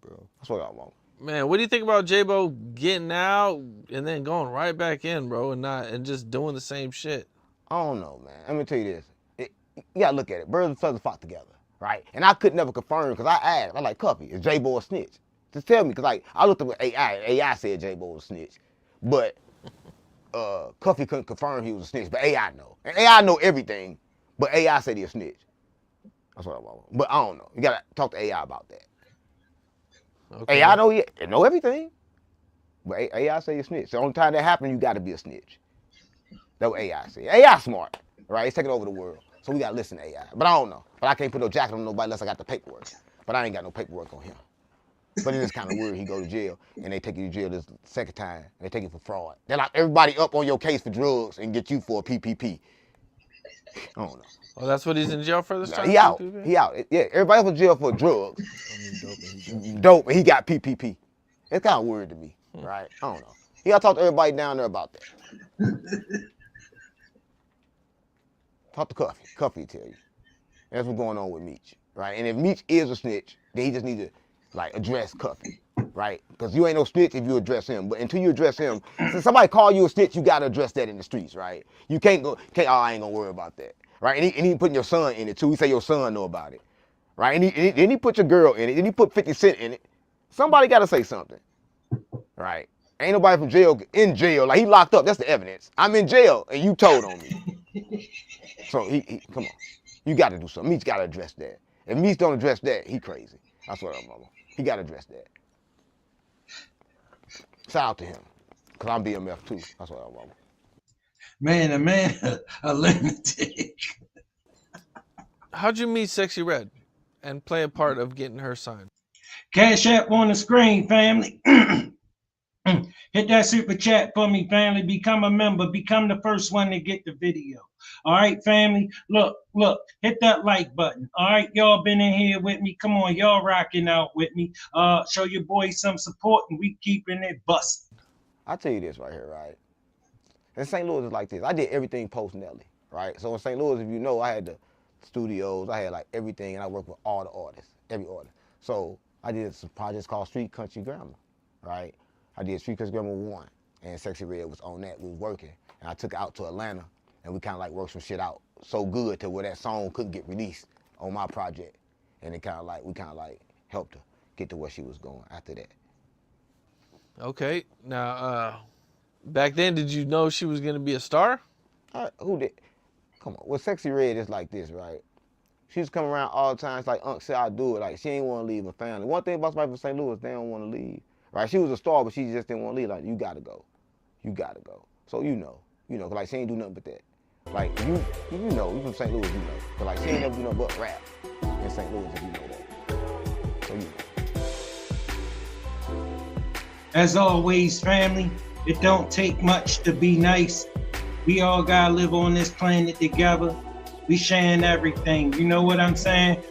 Bro. That's what I want. Man, what do you think about J-Bo getting out and then going right back in, bro, and just doing the same shit? I don't know, man. Let me tell you this. You gotta look at it. Birds and feathers flock together, right? And I could never confirm because I asked. I'm like, Cuffy, is J-Bo a snitch? Just tell me, because like I looked up at AI. AI said J-Bo was a snitch, but Cuffy couldn't confirm he was a snitch. But AI know, and AI know everything. But AI said he a snitch. That's what I want. But I don't know. You gotta talk to AI about that. Okay. AI know everything, but AI say you a snitch. The only time that happens, you gotta be a snitch. That's what AI say. AI smart, right? It's taking over the world. So we gotta listen to AI. But I don't know. But I can't put no jacket on nobody unless I got the paperwork. But I ain't got no paperwork on him. But it is kind of weird he go to jail and they take you to jail this second time. They take you for fraud. They lock everybody up on your case for drugs and get you for a PPP. I don't know. Oh, that's what he's in jail for this time? He out. He out. Yeah, everybody else in jail for drugs. Dope, and he got PPP. It's kind of weird to me, right? I don't know. You gotta talk to everybody down there about that. Talk to Cuffy. Cuffy will tell you. That's what's going on with Meech, right? And if Meech is a snitch, then he just need to like address Cuffy, right? Because you ain't no snitch if you address him. But until you address him, since somebody call you a snitch, you gotta address that in the streets, right? You can't go, I ain't gonna worry about that, right? And he putting your son in it too. He say your son know about it, right? And he put your girl in it. And he put 50 Cent in it. Somebody gotta say something, right? Ain't nobody from jail in jail. Like he locked up. That's the evidence. I'm in jail and you told on me. So he come on. You got to do something. Meech got to address that. If Meech don't address that, he crazy. That's what I'm on. He got to address that. Shout out to him, because I'm BMF too. That's what I'm on. Man, a lunatic. How'd you meet Sexy Red and play a part of getting her signed? Cash App on the screen, family. Hit that super chat for me, family. Become a member. Become the first one to get the video. All right, family. Look. Hit that like button. All right, y'all been in here with me. Come on, y'all rocking out with me. Show your boys some support, and we keeping it busting. I'll tell you this right here, right? In St. Louis, it's like this. I did everything post Nelly, right? So in St. Louis, if you know, I had the studios, I had like everything, and I worked with all the artists, every artist. So I did some projects called Street Country Grammar, right? I did Street Country Grammar 1, and Sexy Red was on that. We was working, and I took it out to Atlanta, and we kind of like worked some shit out so good to where that song couldn't get released on my project, and it kind of like we kind of like helped her get to where she was going after that. Okay, now back then, did you know she was gonna be a star? Who did? Come on, well, Sexy Red is like this, right? She was coming around all the time. It's like Unk said, I do it. Like she ain't want to leave her family. One thing about somebody from St. Louis, they don't want to leave, right? She was a star, but she just didn't want to leave. Like you gotta go, you gotta go. So you know, cause like she ain't do nothing but that. Like you know, you from St. Louis, you know, but like she ain't never do nothing but rap in St. Louis, if you know that. So you know. As always, family, it don't take much to be nice. We all gotta live on this planet together. We sharing everything, you know what I'm saying?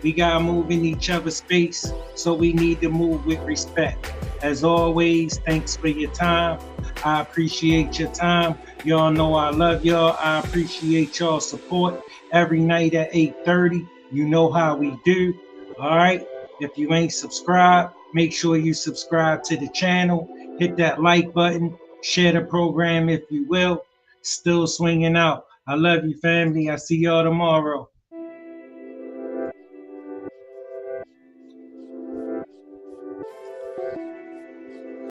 We gotta move in each other's space, so we need to move with respect. As always, thanks for your time. I appreciate your time. Y'all know I love y'all. I appreciate y'all support every night at 8:30. You know how we do, all right? If you ain't subscribed, make sure you subscribe to the channel. Hit that like button. Share the program if you will. Still swinging out. I love you, family. I see y'all tomorrow.